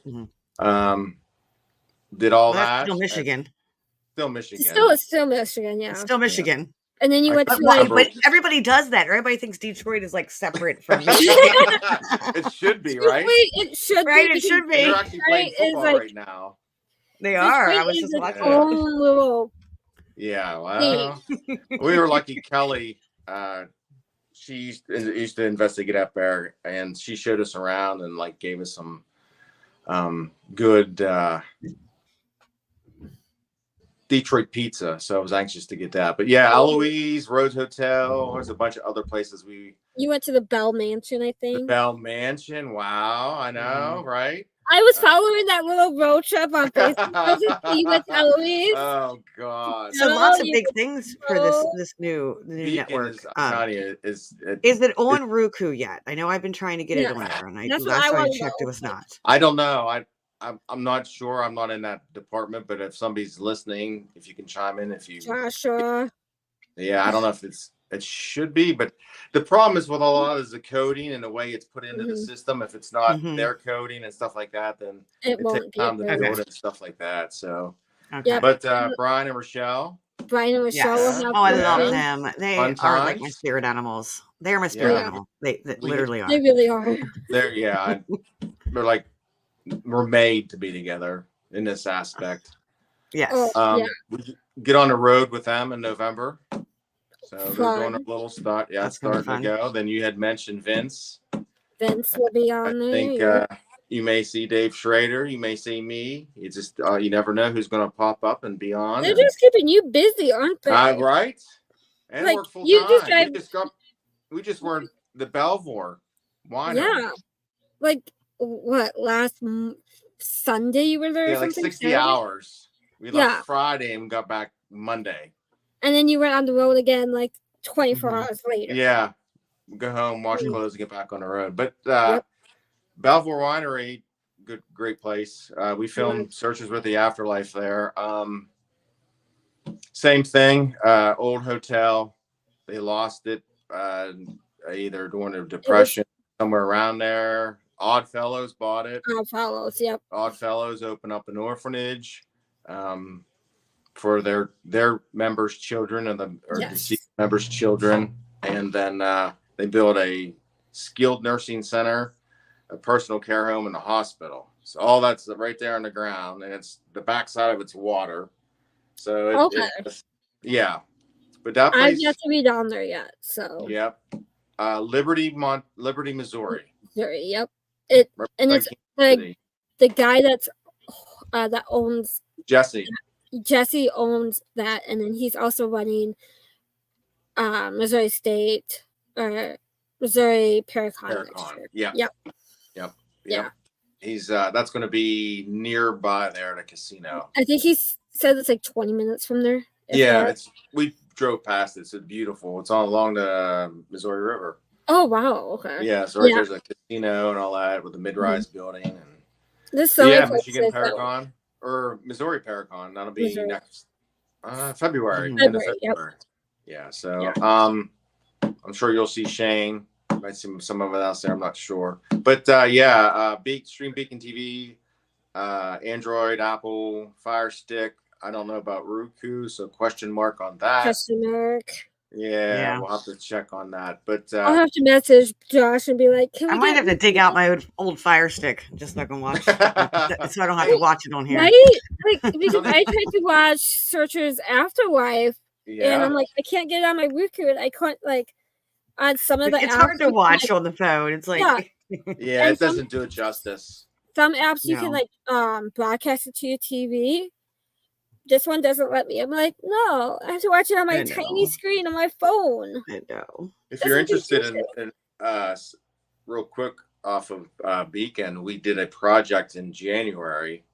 [SPEAKER 3] Did all that.
[SPEAKER 2] Still Michigan.
[SPEAKER 3] Still Michigan.
[SPEAKER 1] Still Michigan, yeah.
[SPEAKER 2] Still Michigan.
[SPEAKER 1] Yeah. And then you went to
[SPEAKER 2] but everybody does that. Everybody thinks Detroit is like separate from Michigan.
[SPEAKER 3] It should be, right?
[SPEAKER 1] It should be.
[SPEAKER 2] It should be.
[SPEAKER 3] They're actually playing football right now.
[SPEAKER 2] They are. I was just watching.
[SPEAKER 3] Yeah, well, we were lucky. Kelly, she used to investigate up there, and she showed us around and like gave us some good Detroit pizza. So I was anxious to get that. But yeah, Eloise, Rhodes Hotel. There's a bunch of other places
[SPEAKER 1] You went to the Bell Mansion, I think.
[SPEAKER 3] The Bell Mansion. Wow, I know, right?
[SPEAKER 1] I was following that little road trip on Facebook. You went to Eloise.
[SPEAKER 3] Oh God!
[SPEAKER 2] So lots of big things for this new network. Is it on Roku yet? I know I've been trying to get it on there, and last time I checked, it was not.
[SPEAKER 3] I don't know. I'm not sure. I'm not in that department, but if somebody's listening, if you can chime in,
[SPEAKER 1] Joshua.
[SPEAKER 3] Yeah, I don't know if it should be, but the problem is with a lot of the coding and the way it's put into the system. If it's not their coding and stuff like that, then it takes time to build it and stuff like that. So, but Brian and Rochelle.
[SPEAKER 1] Will have
[SPEAKER 2] I love them. They are like my spirit animals. They are my spirit animal. They literally are.
[SPEAKER 1] They really are.
[SPEAKER 3] They're like we're made to be together in this aspect.
[SPEAKER 2] Yes.
[SPEAKER 3] We get on the road with them in November. So they're doing a little start. Yeah, it's starting to go. Then you had mentioned Vince.
[SPEAKER 1] Vince will be on there.
[SPEAKER 3] I think you may see Dave Schrader. You may see me. You just you never know who's going to pop up and be on.
[SPEAKER 1] They're just keeping you busy, aren't they?
[SPEAKER 3] Right. And
[SPEAKER 1] like,
[SPEAKER 3] work full time. We just were the Belvoir Winery.
[SPEAKER 1] Yeah. Like what? Last Sunday you were there?
[SPEAKER 3] Yeah,
[SPEAKER 1] or
[SPEAKER 3] like 60
[SPEAKER 1] Saturday?
[SPEAKER 3] hours. We left Friday and got back Monday.
[SPEAKER 1] And then you went on the road again like 24 hours later.
[SPEAKER 3] Yeah. Go home, wash clothes, and get back on the road. But Belvoir Winery, great place. We filmed Searchers with the Afterlife there. Same thing. Old hotel. They lost it either during the Depression, somewhere around there. Oddfellows bought it.
[SPEAKER 1] Oddfellows, yep.
[SPEAKER 3] Oddfellows opened up an orphanage. For their members' children and deceased members' children, and then they built a skilled nursing center, a personal care home, and a hospital. So all that's right there on the ground, and it's the backside of it's water. So but that place,
[SPEAKER 1] I've yet to be down there yet. So
[SPEAKER 3] Liberty, Missouri.
[SPEAKER 1] Yep. And it's like the guy that owns
[SPEAKER 3] Jesse.
[SPEAKER 1] Jesse owns that, and then he's also running Missouri State or Missouri Paracon.
[SPEAKER 3] Yep.
[SPEAKER 1] Yeah.
[SPEAKER 3] He's that's going to be nearby there at a casino.
[SPEAKER 1] I think he said it's like 20 minutes from there.
[SPEAKER 3] Yeah, we drove past it. It's beautiful. It's all along the Missouri River.
[SPEAKER 1] Oh wow! Okay.
[SPEAKER 3] Yeah, so there's a casino and all that with the mid-rise building and Michigan Paracon or Missouri Paracon. That'll be next February. End of February. Yeah. So I'm sure you'll see Shane. You might see some of it else there. I'm not sure, but Stream Beacon TV, Android, Apple, Fire Stick. I don't know about Roku, so question mark on that.
[SPEAKER 1] Question mark.
[SPEAKER 3] Yeah, we'll have to check on that. But
[SPEAKER 1] I'll have to message Josh and be like,
[SPEAKER 2] I might have to dig out my old Fire Stick just so I can watch, so I don't have to watch it on here.
[SPEAKER 1] Right? Like, because I tried to watch Searchers Afterlife, and I'm like, I can't get it on my Roku, and I can't on some of the apps.
[SPEAKER 2] It's hard to watch on the phone. It's like
[SPEAKER 3] it doesn't do it justice.
[SPEAKER 1] Some apps you can broadcast it to your TV. This one doesn't let me. I'm like, no, I have to watch it on my tiny screen on my phone.
[SPEAKER 2] I know.
[SPEAKER 3] If you're interested in real quick off of Beacon, we did a project in January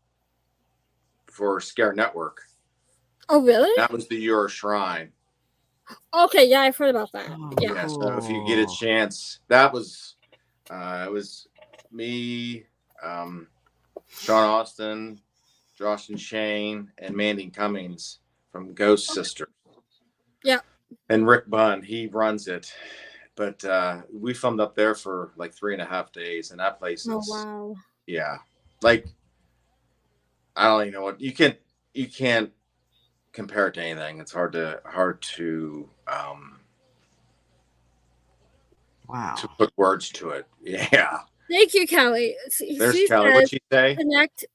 [SPEAKER 3] for Scare Network.
[SPEAKER 1] Oh, really?
[SPEAKER 3] That was the Your Shrine.
[SPEAKER 1] Okay, yeah, I've heard about that.
[SPEAKER 3] Yeah, so if you get a chance, that was it was me, Sean Austin, Josh and Shane, and Mandy Cummings from Ghost Sisters.
[SPEAKER 1] Yeah.
[SPEAKER 3] And Rick Bunn, he runs it. But we filmed up there for like 3.5 days, and that place is
[SPEAKER 1] wow.
[SPEAKER 3] Yeah. Like I don't even know what you can't compare it to anything. It's hard to to put words to it. Yeah.
[SPEAKER 1] Thank you, Kelly.
[SPEAKER 3] There's Kelly. What'd she say?
[SPEAKER 1] Connect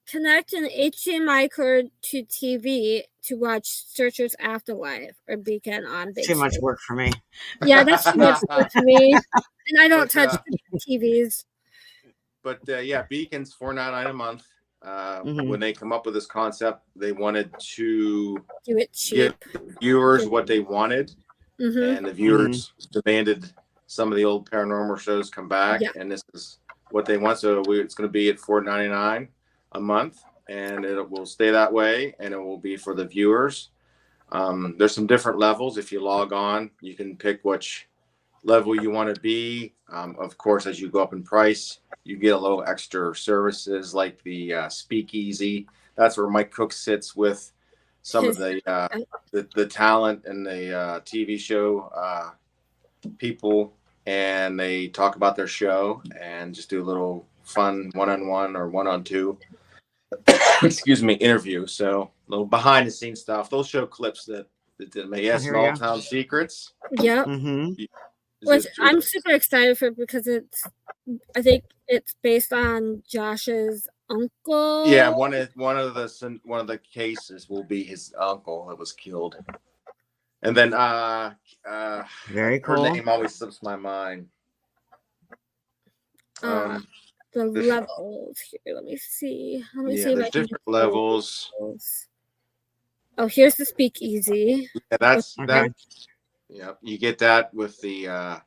[SPEAKER 1] an HDMI cord to TV to watch Searchers Afterlife or Beacon on Big
[SPEAKER 2] Too much work for me.
[SPEAKER 1] Yeah, that's too much work for me. And I don't touch TVs.
[SPEAKER 3] But Beacon's $4.99 a month. When they come up with this concept, they wanted to
[SPEAKER 1] do it cheap.
[SPEAKER 3] Give viewers what they wanted, and the viewers demanded some of the old paranormal shows come back, and this is what they want. So it's going to be at $4.99 a month, and it will stay that way, and it will be for the viewers. There's some different levels. If you log on, you can pick which level you want to be. Of course, as you go up in price, you get a little extra services like the speakeasy. That's where Mike Cook sits with some of the talent and the TV show people, and they talk about their show and just do a little fun one-on-one or one-on-two interview. So a little behind the scenes stuff. They'll show clips that didn't make Small Town Secrets.
[SPEAKER 1] Yep. Which I'm super excited for because I think it's based on Josh's uncle.
[SPEAKER 3] Yeah, one of the cases will be his uncle that was killed. And then
[SPEAKER 2] very cool.
[SPEAKER 3] Her name always slips my mind.
[SPEAKER 1] The levels here. Let me see.
[SPEAKER 3] There's different levels.
[SPEAKER 1] Oh, here's the speakeasy.
[SPEAKER 3] Yeah, that's that. Yeah, you get that with the I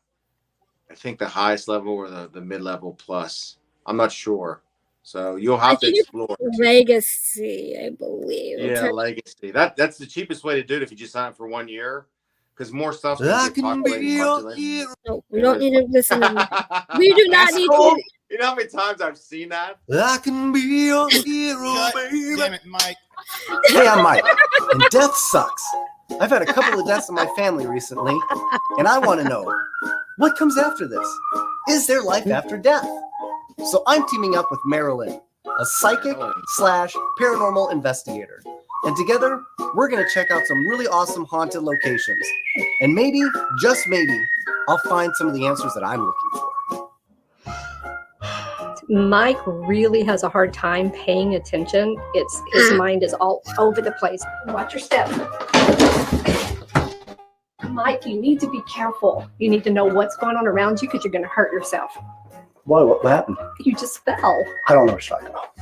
[SPEAKER 3] think the highest level or the mid-level plus. I'm not sure. So you'll have to explore.
[SPEAKER 1] Legacy, I believe.
[SPEAKER 3] Yeah, Legacy. That's the cheapest way to do it if you just sign up for 1 year. Because more stuff's going to be populated.
[SPEAKER 1] No, we don't need to listen to me. We do not need to.
[SPEAKER 3] You know how many times I've seen that?
[SPEAKER 4] I can be your hero, baby.
[SPEAKER 5] Damn it, Mike.
[SPEAKER 4] Hey, I'm Mike, and death sucks. I've had a couple of deaths in my family recently, and I want to know, what comes after this? Is there life after death? So I'm teaming up with Marilyn, a psychic/paranormal investigator. And together, we're going to check out some really awesome haunted locations. And maybe, just maybe, I'll find some of the answers that I'm looking for.
[SPEAKER 6] Mike really has a hard time paying attention. His mind is all over the place. Watch your step. Mike, you need to be careful. You need to know what's going on around you because you're going to hurt yourself.
[SPEAKER 4] Why? What happened?
[SPEAKER 6] You just fell.
[SPEAKER 4] I don't know what you're talking about.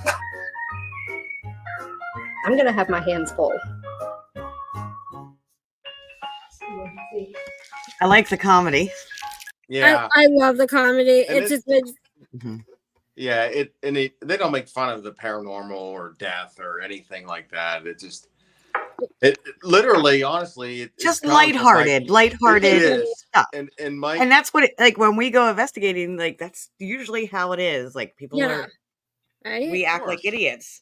[SPEAKER 6] I'm going to have my hands full.
[SPEAKER 2] I like the comedy.
[SPEAKER 3] Yeah,
[SPEAKER 1] I love the comedy.
[SPEAKER 3] And
[SPEAKER 1] It's just been.
[SPEAKER 3] Yeah, they don't make fun of the paranormal or death or anything like that. It literally, honestly, it's
[SPEAKER 2] just
[SPEAKER 3] lighthearted
[SPEAKER 2] stuff.
[SPEAKER 3] And Mike,
[SPEAKER 2] and that's what it, like when we go investigating, like that's usually how it is. Like people are,
[SPEAKER 1] right?
[SPEAKER 2] We act like idiots.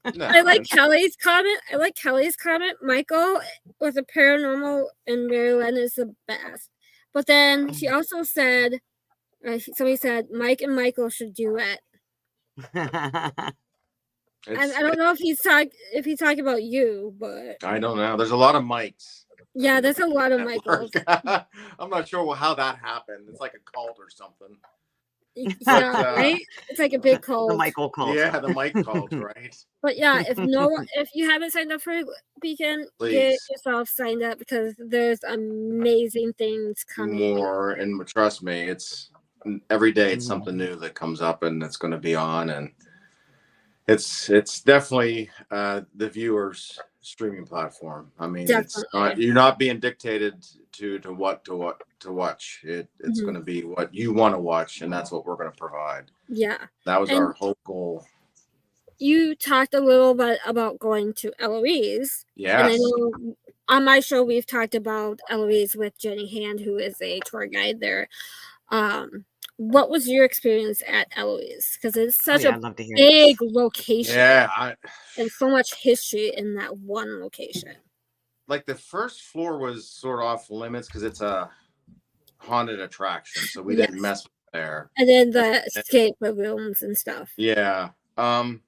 [SPEAKER 1] I like Kelly's comment. Michael with the paranormal in Maryland is the best. But then she also said, somebody said Mike and Michael should do it. I don't know if he's talking about you, but
[SPEAKER 3] I don't know. There's a lot of Mikes.
[SPEAKER 1] Yeah, there's a lot of Michaels.
[SPEAKER 3] I'm not sure how that happened. It's like a cult or something.
[SPEAKER 1] Yeah, right? It's like a big cult.
[SPEAKER 2] The Michael cult.
[SPEAKER 3] Yeah, the Mike cult, right?
[SPEAKER 1] But yeah, if you haven't signed up for Beacon, get yourself signed up because there's amazing things coming.
[SPEAKER 3] More, and trust me, it's every day it's something new that comes up and it's going to be on, and it's definitely the viewers streaming platform. I mean, you're not being dictated to what to watch. It's going to be what you want to watch, and that's what we're going to provide.
[SPEAKER 1] Yeah,
[SPEAKER 3] that was our whole goal.
[SPEAKER 1] You talked a little bit about going to Eloise.
[SPEAKER 3] Yes.
[SPEAKER 1] And I know on my show we've talked about Eloise with Jenny Hand, who is a tour guide there. What was your experience at Eloise? Because it's such a big location.
[SPEAKER 3] Yeah.
[SPEAKER 1] And so much history in that one location.
[SPEAKER 3] Like the first floor was sort of off limits because it's a haunted attraction. So we didn't mess with there.
[SPEAKER 1] And then the escape rooms and stuff.
[SPEAKER 3] Yeah. I'm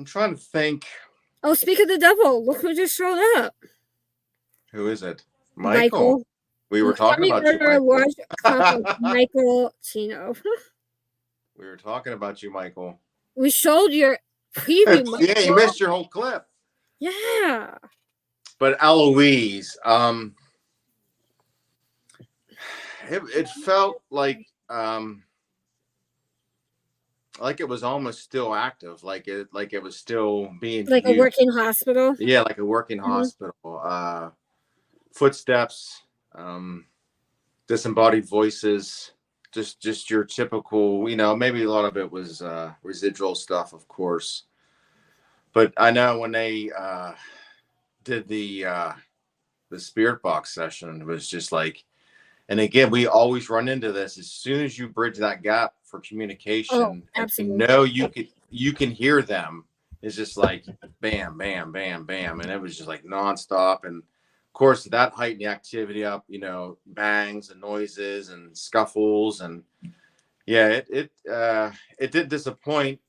[SPEAKER 3] trying to think.
[SPEAKER 1] Oh, speak of the devil. Look who just showed up.
[SPEAKER 3] Who is it? Michael. We were talking about you,
[SPEAKER 1] Michael Chino.
[SPEAKER 3] We were talking about you, Michael.
[SPEAKER 1] We showed your preview, Michael.
[SPEAKER 3] Yeah, you missed your whole clip.
[SPEAKER 1] Yeah.
[SPEAKER 3] But Eloise, it felt like it was almost still active, like it was still being
[SPEAKER 1] like used. A working hospital.
[SPEAKER 3] Yeah, like a working hospital. Footsteps, disembodied voices, just your typical, maybe a lot of it was residual stuff, of course. But I know when they did the spirit box session, it was just like, and again, we always run into this. As soon as you bridge that gap for communication, you can hear them. It's just like bam, bam, bam, bam, and it was just like nonstop. And of course, that heightened the activity up. Bangs and noises and scuffles, and yeah, it did disappoint.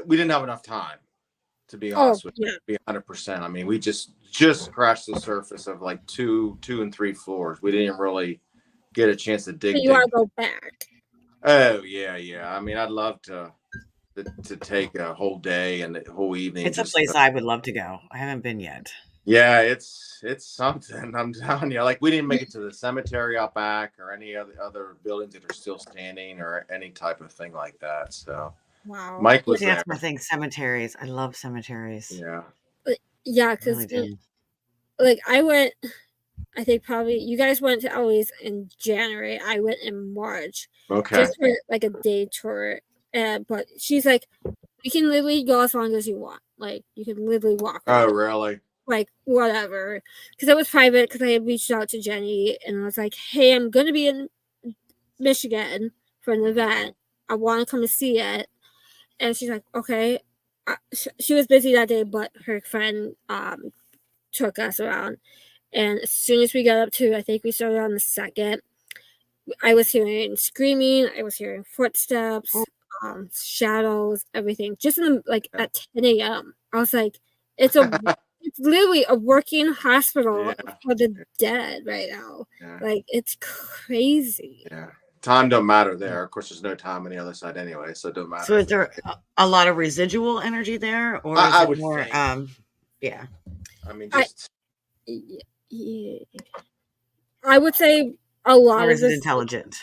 [SPEAKER 3] We didn't have enough time, to be honest with you, to be 100%. I mean, we just scratched the surface of like two and three floors. We didn't really get a chance to dig.
[SPEAKER 1] So you want to go back?
[SPEAKER 3] Oh yeah. I mean, I'd love to take a whole day and a whole evening.
[SPEAKER 2] It's a place I would love to go. I haven't been yet.
[SPEAKER 3] Yeah, it's something. I'm telling you. Like we didn't make it to the cemetery out back or any other buildings that are still standing or any type of thing like that. So.
[SPEAKER 1] Wow.
[SPEAKER 3] Mike was there.
[SPEAKER 2] That's my thing. Cemeteries. I love cemeteries.
[SPEAKER 3] Yeah.
[SPEAKER 1] Yeah, because like I went. I think probably you guys went to Eloise in January. I went in March.
[SPEAKER 3] Okay.
[SPEAKER 1] Just for like a day tour. But she's like, you can literally go as long as you want. Like you can literally walk.
[SPEAKER 3] Oh, really?
[SPEAKER 1] Like whatever. Because it was private. Because I had reached out to Jenny and I was like, hey, I'm gonna be in Michigan for an event. I want to come to see it. And she's like, okay. She was busy that day, but her friend took us around. And as soon as we got up to, I think we started on the 2nd, I was hearing screaming. I was hearing footsteps, shadows, everything. Just in at 10 a.m. I was like, it's literally a working hospital for the dead right now. Yeah. Like, it's crazy.
[SPEAKER 3] Yeah. Time don't matter there. Of course, there's no time on the other side anyway, so it don't matter.
[SPEAKER 2] So is there a lot of residual energy there, or is it more? Yeah.
[SPEAKER 3] I mean, just.
[SPEAKER 1] I would say a lot.
[SPEAKER 2] Or is it intelligent?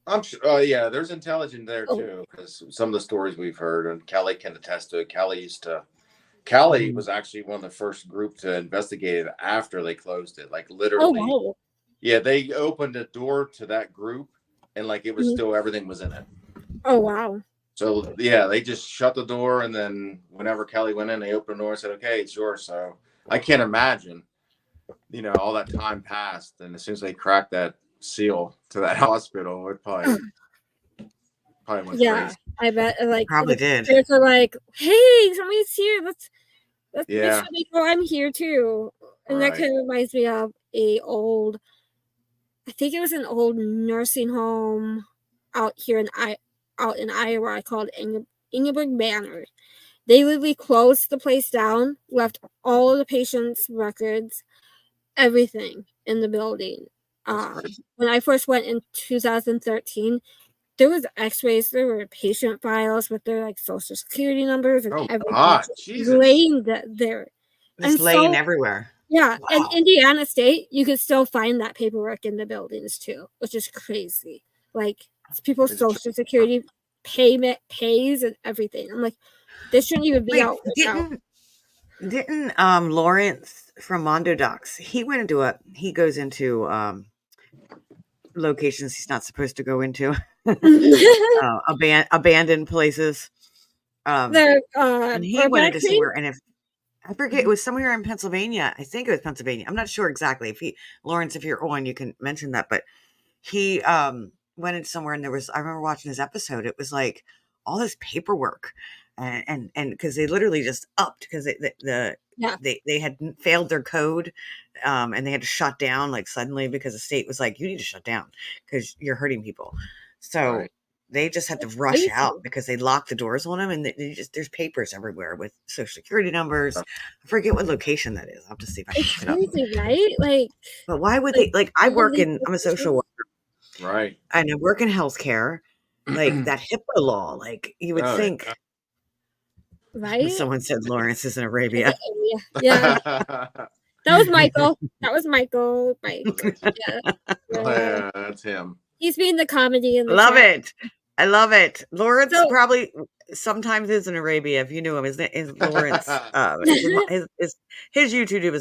[SPEAKER 3] I'm sure. Yeah, there's intelligent there too, because some of the stories we've heard, and Kelly can attest to it. Kelly used to Cali was actually one of the first group to investigate it after they closed it. Like literally,
[SPEAKER 1] wow.
[SPEAKER 3] Yeah, they opened a door to that group, and like it was still everything was in it.
[SPEAKER 1] Oh wow.
[SPEAKER 3] So yeah, they just shut the door, and then whenever Kelly went in, they opened the door and said, "Okay, it's yours." So I can't imagine, all that time passed, and as soon as they cracked that seal to that hospital, it probably went crazy.
[SPEAKER 1] I bet. Like
[SPEAKER 2] Probably did.
[SPEAKER 1] Spirits are like, "Hey, somebody's here. Let's make
[SPEAKER 3] Yeah.
[SPEAKER 1] sure they know I'm here too." And that kind of reminds me of I think it was an old nursing home out in Iowa called Ingeborg Manor. They literally closed the place down, left all of the patients' records, everything in the building. When I first went in 2013, there was X-rays, there were patient files with their like social security numbers and everything laying there.
[SPEAKER 2] It's laying everywhere.
[SPEAKER 1] Yeah, wow. And Indiana State, you can still find that paperwork in the buildings too, which is crazy. Like people's social security payment pays and everything. I'm like, this shouldn't even be out right now.
[SPEAKER 2] Didn't Lawrence from Mondo Docs, he goes into locations he's not supposed to go into, abandoned places. And he went into somewhere, and if I forget, it was somewhere in Pennsylvania. I think it was Pennsylvania. I'm not sure exactly. Lawrence, if you're on, you can mention that. But he went in somewhere, and I remember watching his episode. It was like all this paperwork, and because they literally just upped because they had failed their code, and they had to shut down like suddenly because the state was like, you need to shut down because you're hurting people. So. Right. They just had to rush out because they locked the doors on them, and there's papers everywhere with social security numbers. I forget what location that is. I'll have to see if I can look it up.
[SPEAKER 1] Crazy, right? Like,
[SPEAKER 2] but why would they? Like, I'm a social worker,
[SPEAKER 3] right?
[SPEAKER 2] And I work in healthcare. Like that HIPAA law, like you would think,
[SPEAKER 1] right?
[SPEAKER 2] Someone said Lawrence is in Arabia.
[SPEAKER 1] Yeah. That was Michael. Mike.
[SPEAKER 3] Yeah, that's him.
[SPEAKER 1] He's being the comedy in the
[SPEAKER 2] Love
[SPEAKER 1] chat.
[SPEAKER 2] it. I love it. Lawrence probably sometimes is in Arabia. If you knew him, is Lawrence? His YouTube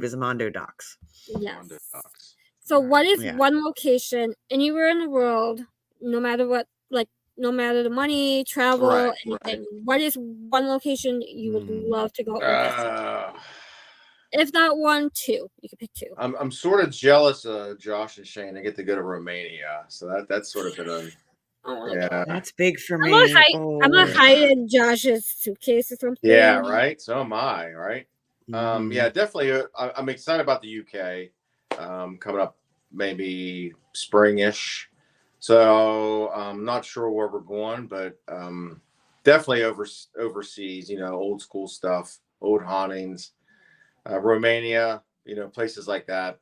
[SPEAKER 2] is Mondo Docs.
[SPEAKER 1] Yes. Mondo Docs. So, what is one location anywhere in the world, no matter what, like no matter the money, travel, anything? What is one location you would love to go visit? If not one, two. You can pick two.
[SPEAKER 3] I'm sort of jealous of Josh and Shane. They get to go to Romania, so that's sort of been
[SPEAKER 2] that's big for me.
[SPEAKER 1] I'm gonna hide in Josh's suitcase or something.
[SPEAKER 3] Yeah, right. So am I. Right. Yeah, definitely. I'm excited about the UK coming up, maybe springish. So I'm not sure where we're going, but definitely overseas. Old school stuff, old hauntings. Romania, places like that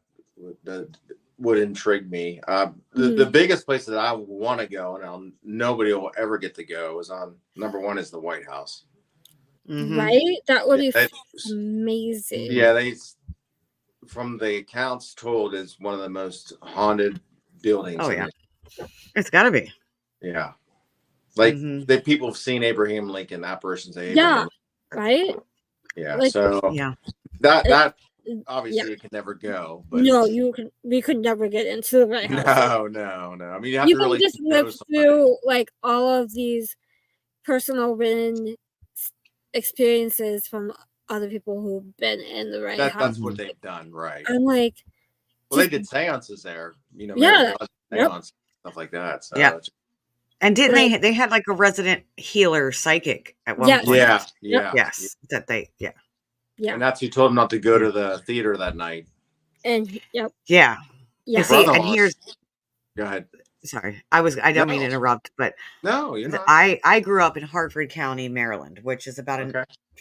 [SPEAKER 3] would intrigue me. The biggest place that I want to go, and nobody will ever get to go, is number one is the White House.
[SPEAKER 1] Right? That would be amazing.
[SPEAKER 3] Yeah, from the accounts told, is one of the most haunted buildings.
[SPEAKER 2] Oh yeah, it's got to be.
[SPEAKER 3] Yeah, like people have seen Abraham Lincoln, apparitions of
[SPEAKER 1] Abraham. Yeah, right.
[SPEAKER 3] Yeah, that obviously you can never go. But
[SPEAKER 1] no, we could never get into the White House.
[SPEAKER 3] No. I mean, you can
[SPEAKER 1] just live through like all of these personal written experiences from other people who've been in the White House.
[SPEAKER 3] That's what they've done, right?
[SPEAKER 1] I'm like,
[SPEAKER 3] well, they did seances there, seance, stuff like that. So
[SPEAKER 2] and didn't they had like a resident healer psychic at one point?
[SPEAKER 3] Yeah.
[SPEAKER 2] Yes, that they
[SPEAKER 1] Yeah.
[SPEAKER 3] And that's who told him not to go to the theater that night.
[SPEAKER 1] And
[SPEAKER 2] Yeah. See, and here's
[SPEAKER 3] go ahead.
[SPEAKER 2] Sorry. I don't mean to interrupt, but
[SPEAKER 3] no, you're not.
[SPEAKER 2] I grew up in Hartford County, Maryland, which is about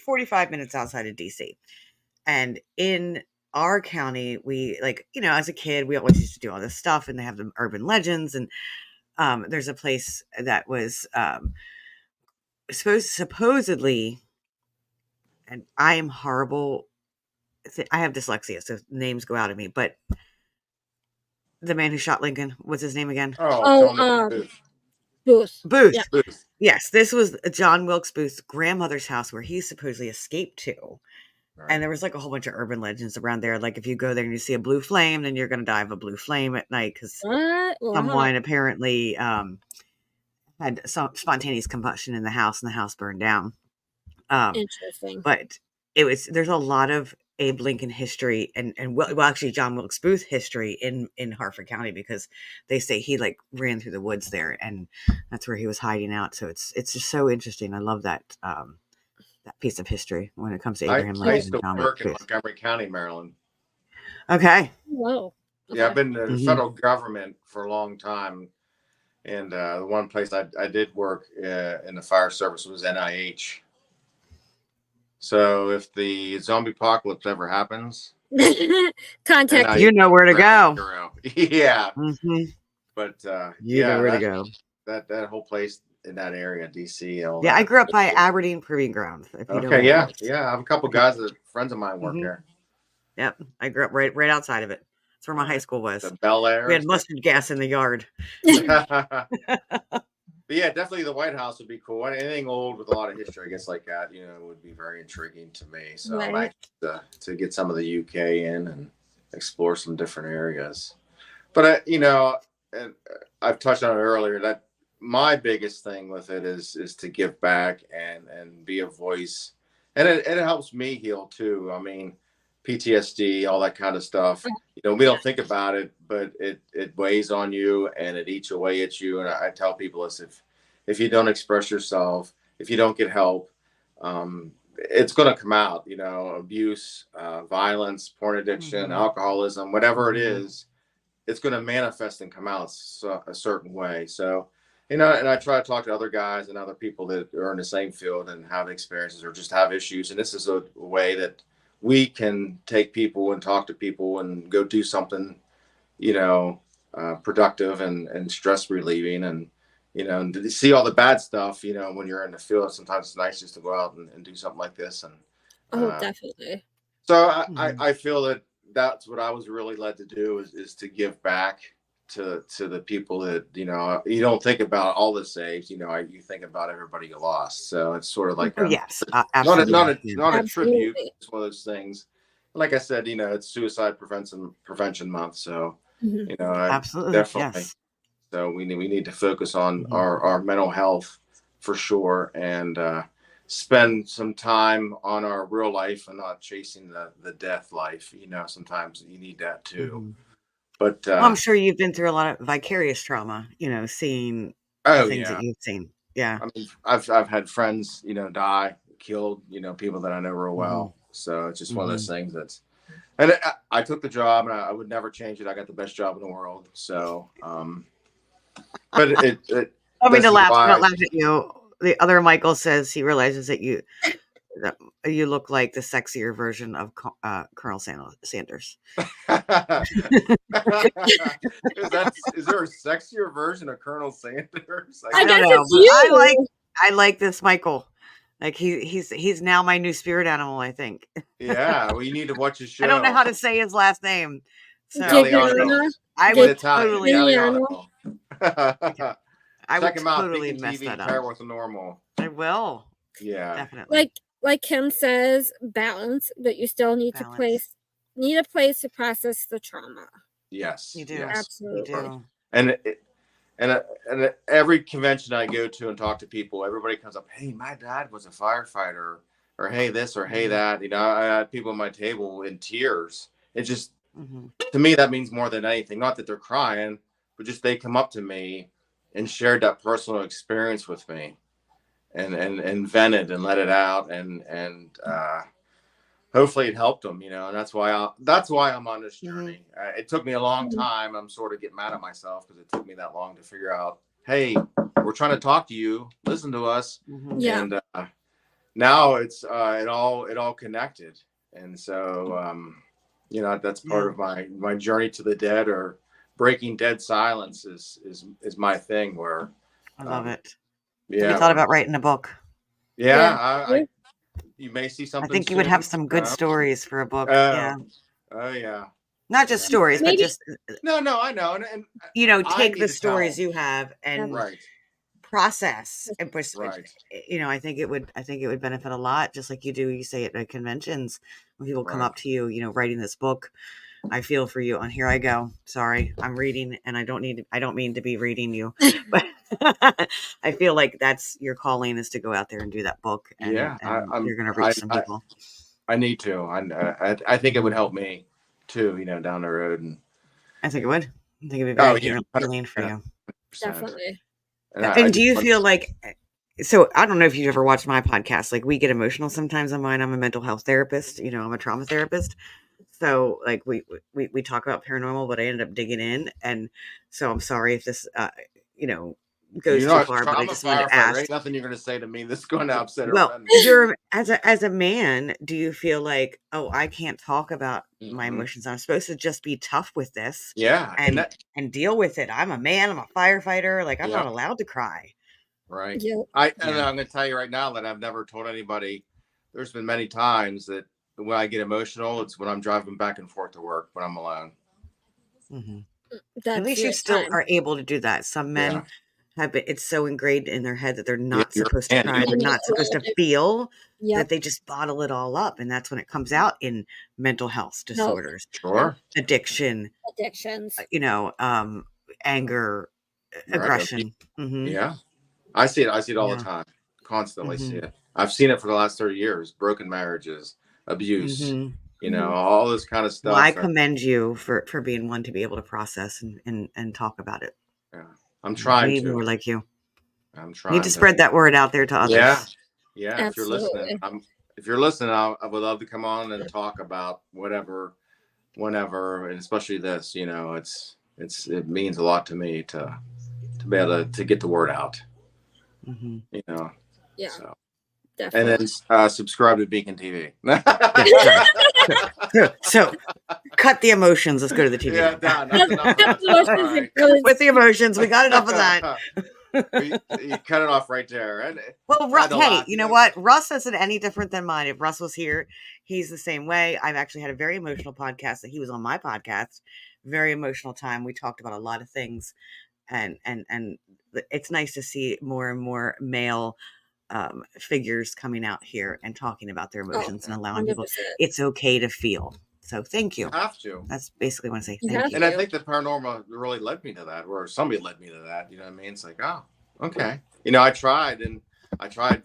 [SPEAKER 2] 45 minutes outside of DC. And in our county, we as a kid, we always used to do all this stuff, and they have the urban legends, and there's a place that was supposedly, and I am horrible. I have dyslexia, so names go out of me. But the man who shot Lincoln, what's his name again?
[SPEAKER 1] Booth.
[SPEAKER 2] Booth.
[SPEAKER 1] Yeah.
[SPEAKER 3] Booth.
[SPEAKER 2] Yes, this was John Wilkes Booth's grandmother's house where he supposedly escaped to.
[SPEAKER 3] Right.
[SPEAKER 2] And there was like a whole bunch of urban legends around there. Like if you go there and you see a blue flame, then you're going to die of a blue flame at night because someone apparently had some spontaneous combustion in the house and the house burned down.
[SPEAKER 1] Interesting.
[SPEAKER 2] But there's a lot of Abe Lincoln history and well actually John Wilkes Booth history in Harford County because they say he like ran through the woods there and that's where he was hiding out. So it's just so interesting. I love that that piece of history when it comes to Abraham Lincoln.
[SPEAKER 3] I used to work in Montgomery County, Maryland.
[SPEAKER 2] Okay.
[SPEAKER 1] Whoa.
[SPEAKER 3] Okay. Yeah, I've been in the federal government for a long time. And the one place I did work in the fire service was NIH. So if the zombie apocalypse ever happens,
[SPEAKER 1] contact
[SPEAKER 2] you know where to go.
[SPEAKER 3] Yeah.
[SPEAKER 2] Mm-hmm.
[SPEAKER 3] But
[SPEAKER 2] you know where to go.
[SPEAKER 3] That whole place in that area, DC.
[SPEAKER 2] I grew up by Aberdeen Proving Ground.
[SPEAKER 3] Okay, yeah. I have a couple guys that friends of mine work there.
[SPEAKER 2] Yep, I grew up right outside of it. That's where my high school was.
[SPEAKER 3] The Bel Air.
[SPEAKER 2] We had mustard gas in the yard.
[SPEAKER 3] But yeah, definitely the White House would be cool. Anything old with a lot of history, I guess, like that, would be very intriguing to me. So I might to get some of the UK in and explore some different areas. But and I've touched on it earlier that my biggest thing with it is to give back and be a voice, and it helps me heal too. I mean, PTSD, all that kind of stuff. We don't think about it, but it weighs on you and it eats away at you. And I tell people is if you don't express yourself, if you don't get help, it's going to come out, abuse, violence, porn addiction, alcoholism, whatever it is, it's going to manifest and come out a certain way. So, and I try to talk to other guys and other people that are in the same field and have experiences or just have issues. And this is a way that we can take people and talk to people and go do something, productive and stress relieving and, and to see all the bad stuff, when you're in the field, sometimes it's nice just to go out and do something like this. And
[SPEAKER 1] definitely.
[SPEAKER 3] So I feel that that's what I was really led to do is to give back to the people that, you don't think about all the saves, you think about everybody you lost. So it's sort of like,
[SPEAKER 2] yes,
[SPEAKER 3] not a tribute. It's one of those things. Like I said, it's Suicide Prevention Month. So,
[SPEAKER 2] absolutely,
[SPEAKER 3] definitely.
[SPEAKER 2] Yes.
[SPEAKER 3] So we need to focus on our mental health for sure and spend some time on our real life and not chasing the death life. Sometimes you need that too. But
[SPEAKER 2] I'm sure you've been through a lot of vicarious trauma, seeing things that you've seen. Yeah.
[SPEAKER 3] I mean, I've had friends, die, killed, people that I know real well. So it's just one of those things and I took the job and I would never change it. I got the best job in the world. So, but it
[SPEAKER 2] I mean, to laugh at you. The other Michael says he realizes that you look like the sexier version of Colonel Sanders.
[SPEAKER 3] Is there a sexier version of Colonel Sanders?
[SPEAKER 1] I don't know. But
[SPEAKER 2] I like this Michael. Like he's now my new spirit animal. I think.
[SPEAKER 3] Yeah, well, you need to watch his show.
[SPEAKER 2] I don't know how to say his last name. So
[SPEAKER 3] I would totally.
[SPEAKER 2] I
[SPEAKER 3] Check
[SPEAKER 2] would
[SPEAKER 3] him out.
[SPEAKER 2] totally
[SPEAKER 3] Beacon
[SPEAKER 2] mess
[SPEAKER 3] TV,
[SPEAKER 2] that up.
[SPEAKER 3] Paranormal.
[SPEAKER 2] I will.
[SPEAKER 3] Yeah,
[SPEAKER 2] definitely.
[SPEAKER 1] Like Kim says, balance, but you still need a place to process the trauma.
[SPEAKER 3] Yes,
[SPEAKER 2] you do.
[SPEAKER 3] Yes.
[SPEAKER 1] Absolutely.
[SPEAKER 2] You do.
[SPEAKER 3] And every convention I go to and talk to people, everybody comes up, hey, my dad was a firefighter, or hey this or hey that. I had people at my table in tears. It just to me that means more than anything. Not that they're crying, but just they come up to me and shared that personal experience with me and vented and let it out and hopefully it helped them, and that's why I'm on this journey. It took me a long time. I'm sort of getting mad at myself because it took me that long to figure out, hey, we're trying to talk to you, listen to us. And now it's it all connected. And so that's part of my journey to the dead, or breaking dead silence is my thing, where
[SPEAKER 2] I love it.
[SPEAKER 3] Yeah.
[SPEAKER 2] Have you thought about writing a book?
[SPEAKER 3] Yeah. You may see something.
[SPEAKER 2] I think you would have some good stories for a book.
[SPEAKER 3] Oh yeah.
[SPEAKER 2] Not just stories, but just
[SPEAKER 3] no, I know. And
[SPEAKER 2] take the stories you have and process, and
[SPEAKER 3] Right.
[SPEAKER 2] you know, I think it would benefit a lot, just like you do. You say at conventions when people come up to you, you know, writing this book. I feel for you. And here I go. Sorry, I'm reading, and I don't mean to be reading you, but I feel like that's your calling, is to go out there and do that book. And,
[SPEAKER 3] Yeah,
[SPEAKER 2] you're going to reach some people.
[SPEAKER 3] I need to. I think it would help me too, you know, down the road. And
[SPEAKER 2] I think it would. I think it'd be very healing for you.
[SPEAKER 1] Definitely.
[SPEAKER 2] And do you feel like, so I don't know if you've ever watched my podcast, like we get emotional sometimes on mine. I'm a mental health therapist, you know, I'm a trauma therapist. So like we talk about paranormal, but I ended up digging in. And so I'm sorry if this, you know, goes too far, but I just wanted to ask.
[SPEAKER 3] Right? Nothing you're going to say to me that's going to upset her.
[SPEAKER 2] Well, you're as a man, do you feel like, oh, I can't talk about my emotions, I'm supposed to just be tough with this, and deal with it? I'm a man, I'm a firefighter, like I'm not allowed to cry.
[SPEAKER 3] Right. Yeah. And I'm going to tell you right now that I've never told anybody. There's been many times that when I get emotional, it's when I'm driving back and forth to work when I'm alone.
[SPEAKER 2] At least you still are able to do that. Some men have it's so ingrained in their head that they're not supposed to cry, they're not supposed to feel, that they just bottle it all up, and that's when it comes out in mental health disorders, addictions, you know, anger, aggression.
[SPEAKER 3] Yeah, I see it all the time, constantly see it. I've seen it for the last 30 years. Broken marriages, abuse, you know, all this kind of stuff.
[SPEAKER 2] Well, I commend you for being one to be able to process and talk about it.
[SPEAKER 3] Yeah, I'm trying to.
[SPEAKER 2] More like you.
[SPEAKER 3] I'm trying.
[SPEAKER 2] Need to spread that word out there to others.
[SPEAKER 3] Yeah. Absolutely. If you're listening, I would love to come on and talk about whatever, whenever, and especially this. You know, it means a lot to me to be able to get the word out. You know.
[SPEAKER 1] Yeah.
[SPEAKER 3] So.
[SPEAKER 1] Definitely.
[SPEAKER 3] And then subscribe to Beacon TV.
[SPEAKER 2] So cut the emotions. Let's go to the TV.
[SPEAKER 3] Yeah, that's enough.
[SPEAKER 2] With the emotions, we got enough of that.
[SPEAKER 3] You cut it off right there. And
[SPEAKER 2] well, hey, you know what? Russ isn't any different than mine. If Russ was here, he's the same way. I've actually had a very emotional podcast that he was on my podcast. Very emotional time. We talked about a lot of things, and it's nice to see more and more male figures coming out here and talking about their emotions and allowing 100%. People it's okay to feel. So thank you.
[SPEAKER 3] You have to.
[SPEAKER 2] That's basically what I say. Thank you.
[SPEAKER 3] And I think the paranormal really led me to that, or somebody led me to that. You know what I mean? It's like, oh, okay. You know, I tried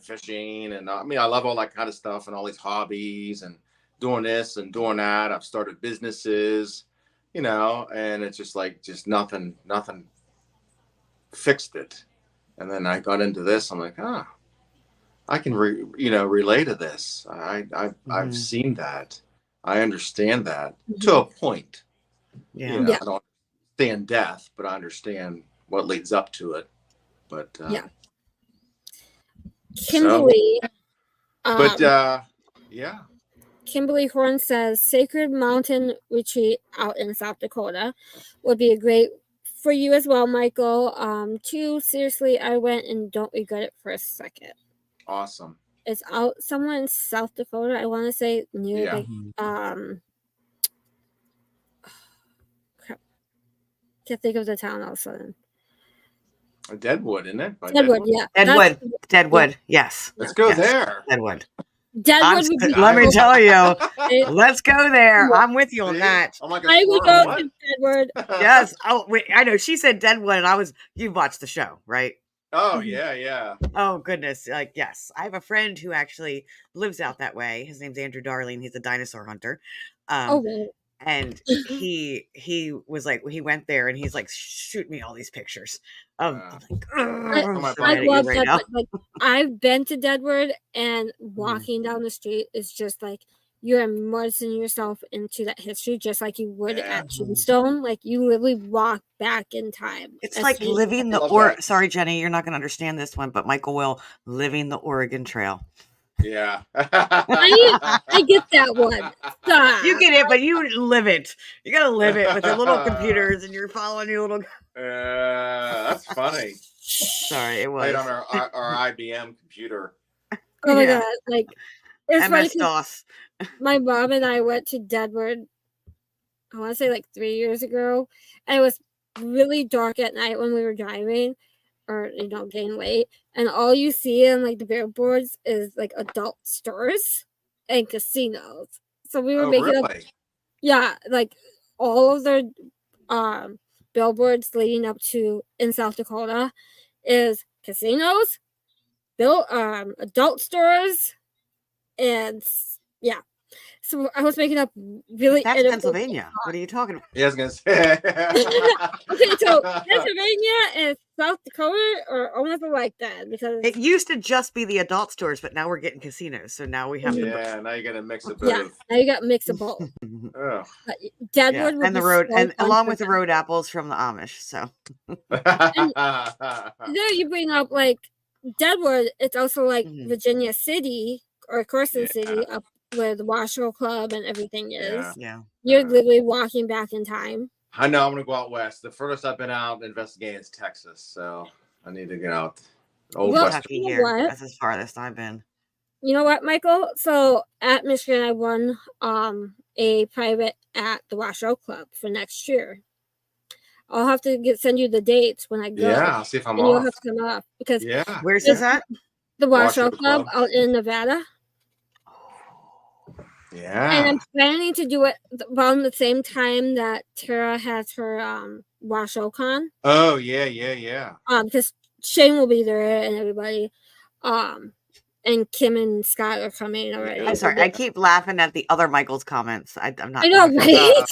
[SPEAKER 3] fishing, and I mean, I love all that kind of stuff and all these hobbies and doing this and doing that. I've started businesses, you know, and it's just like nothing fixed it. And then I got into this. I'm like, I can relate to this. I've seen that. I understand that to a point.
[SPEAKER 2] Yeah.
[SPEAKER 3] You know, I don't understand death, but I understand what leads up to it. But
[SPEAKER 1] Kimberly.
[SPEAKER 3] Kimberly
[SPEAKER 1] Horn says Sacred Mountain Retreat out in South Dakota would be a great for you as well, Michael. Seriously, I went and don't regret it for a second.
[SPEAKER 3] Awesome.
[SPEAKER 1] It's out somewhere in South Dakota. I want to say near can't think of the town all of a sudden.
[SPEAKER 3] Deadwood, isn't it?
[SPEAKER 1] Deadwood, yeah.
[SPEAKER 2] Deadwood, yes.
[SPEAKER 3] Let's go there.
[SPEAKER 2] Deadwood.
[SPEAKER 1] Deadwood would be
[SPEAKER 2] let me tell you. Let's go there. I'm with you on that.
[SPEAKER 3] Oh my God,
[SPEAKER 1] I would go to Deadwood.
[SPEAKER 2] Yes. Oh, wait. I know. She said Deadwood, and you watched the show, right?
[SPEAKER 3] Oh, yeah.
[SPEAKER 2] Oh, goodness. Like, yes. I have a friend who actually lives out that way. His name's Andrew Darling. He's a dinosaur hunter. And he was like, he went there and he's like, shoot me all these pictures of like,
[SPEAKER 1] I love that. Like, I've been to Deadwood, and walking down the street is just like you're immersing yourself into that history, just like you would at Tombstone. Like you literally walk back in time.
[SPEAKER 2] It's like living sorry, Jenny, you're not going to understand this one, but Michael will living the Oregon Trail.
[SPEAKER 3] Yeah.
[SPEAKER 1] I get that one. Stop.
[SPEAKER 2] You get it, but you live it. You got to live it with the little computers, and you're following your little.
[SPEAKER 3] That's funny.
[SPEAKER 2] Sorry, it was.
[SPEAKER 3] Played on our IBM computer.
[SPEAKER 1] Oh my God. Like, it's
[SPEAKER 2] MS-DOS.
[SPEAKER 1] My mom and I went to Deadwood, I want to say like 3 years ago, and it was really dark at night when we were driving, or gain weight, and all you see in like the billboards is like adult stores and casinos. So we were making up, yeah, like all of their billboards leading up to in South Dakota is casinos, adult stores, and yeah. So I was making up really.
[SPEAKER 2] That's Pennsylvania. What are you talking about?
[SPEAKER 3] Yeah, I was gonna say.
[SPEAKER 1] Okay, so Pennsylvania and South Dakota are almost like that because
[SPEAKER 2] it used to just be the adult stores, but now we're getting casinos. So now we have
[SPEAKER 3] now you got to mix of both.
[SPEAKER 1] Yeah, now you got mix of both.
[SPEAKER 3] Oh.
[SPEAKER 1] Deadwood
[SPEAKER 2] and the road, and along with the road apples from the Amish. So
[SPEAKER 1] there you bring up like Deadwood. It's also like Virginia City or Carson City up where the Washoe Club and everything is.
[SPEAKER 2] Yeah.
[SPEAKER 1] You're literally walking back in time.
[SPEAKER 3] I know I'm gonna go out west. The furthest I've been out investigating is Texas, so I need to get out.
[SPEAKER 2] Old Kentucky here. That's as farthest I've been.
[SPEAKER 1] You know what, Michael? So at Michigan, I won a private at the Washoe Club for next year. I'll have to send you the dates when I go.
[SPEAKER 3] Yeah, I'll see if I'm off.
[SPEAKER 1] You'll have to come up because
[SPEAKER 2] where's this at?
[SPEAKER 1] The Washoe Club out in Nevada.
[SPEAKER 3] Yeah.
[SPEAKER 1] And I'm planning to do it around the same time that Tara has her Washoe Con.
[SPEAKER 3] Oh, yeah.
[SPEAKER 1] Because Shane will be there and everybody. And Kim and Scott are coming already.
[SPEAKER 2] I'm sorry. I keep laughing at the other Michael's comments. I'm not.
[SPEAKER 1] I know, right?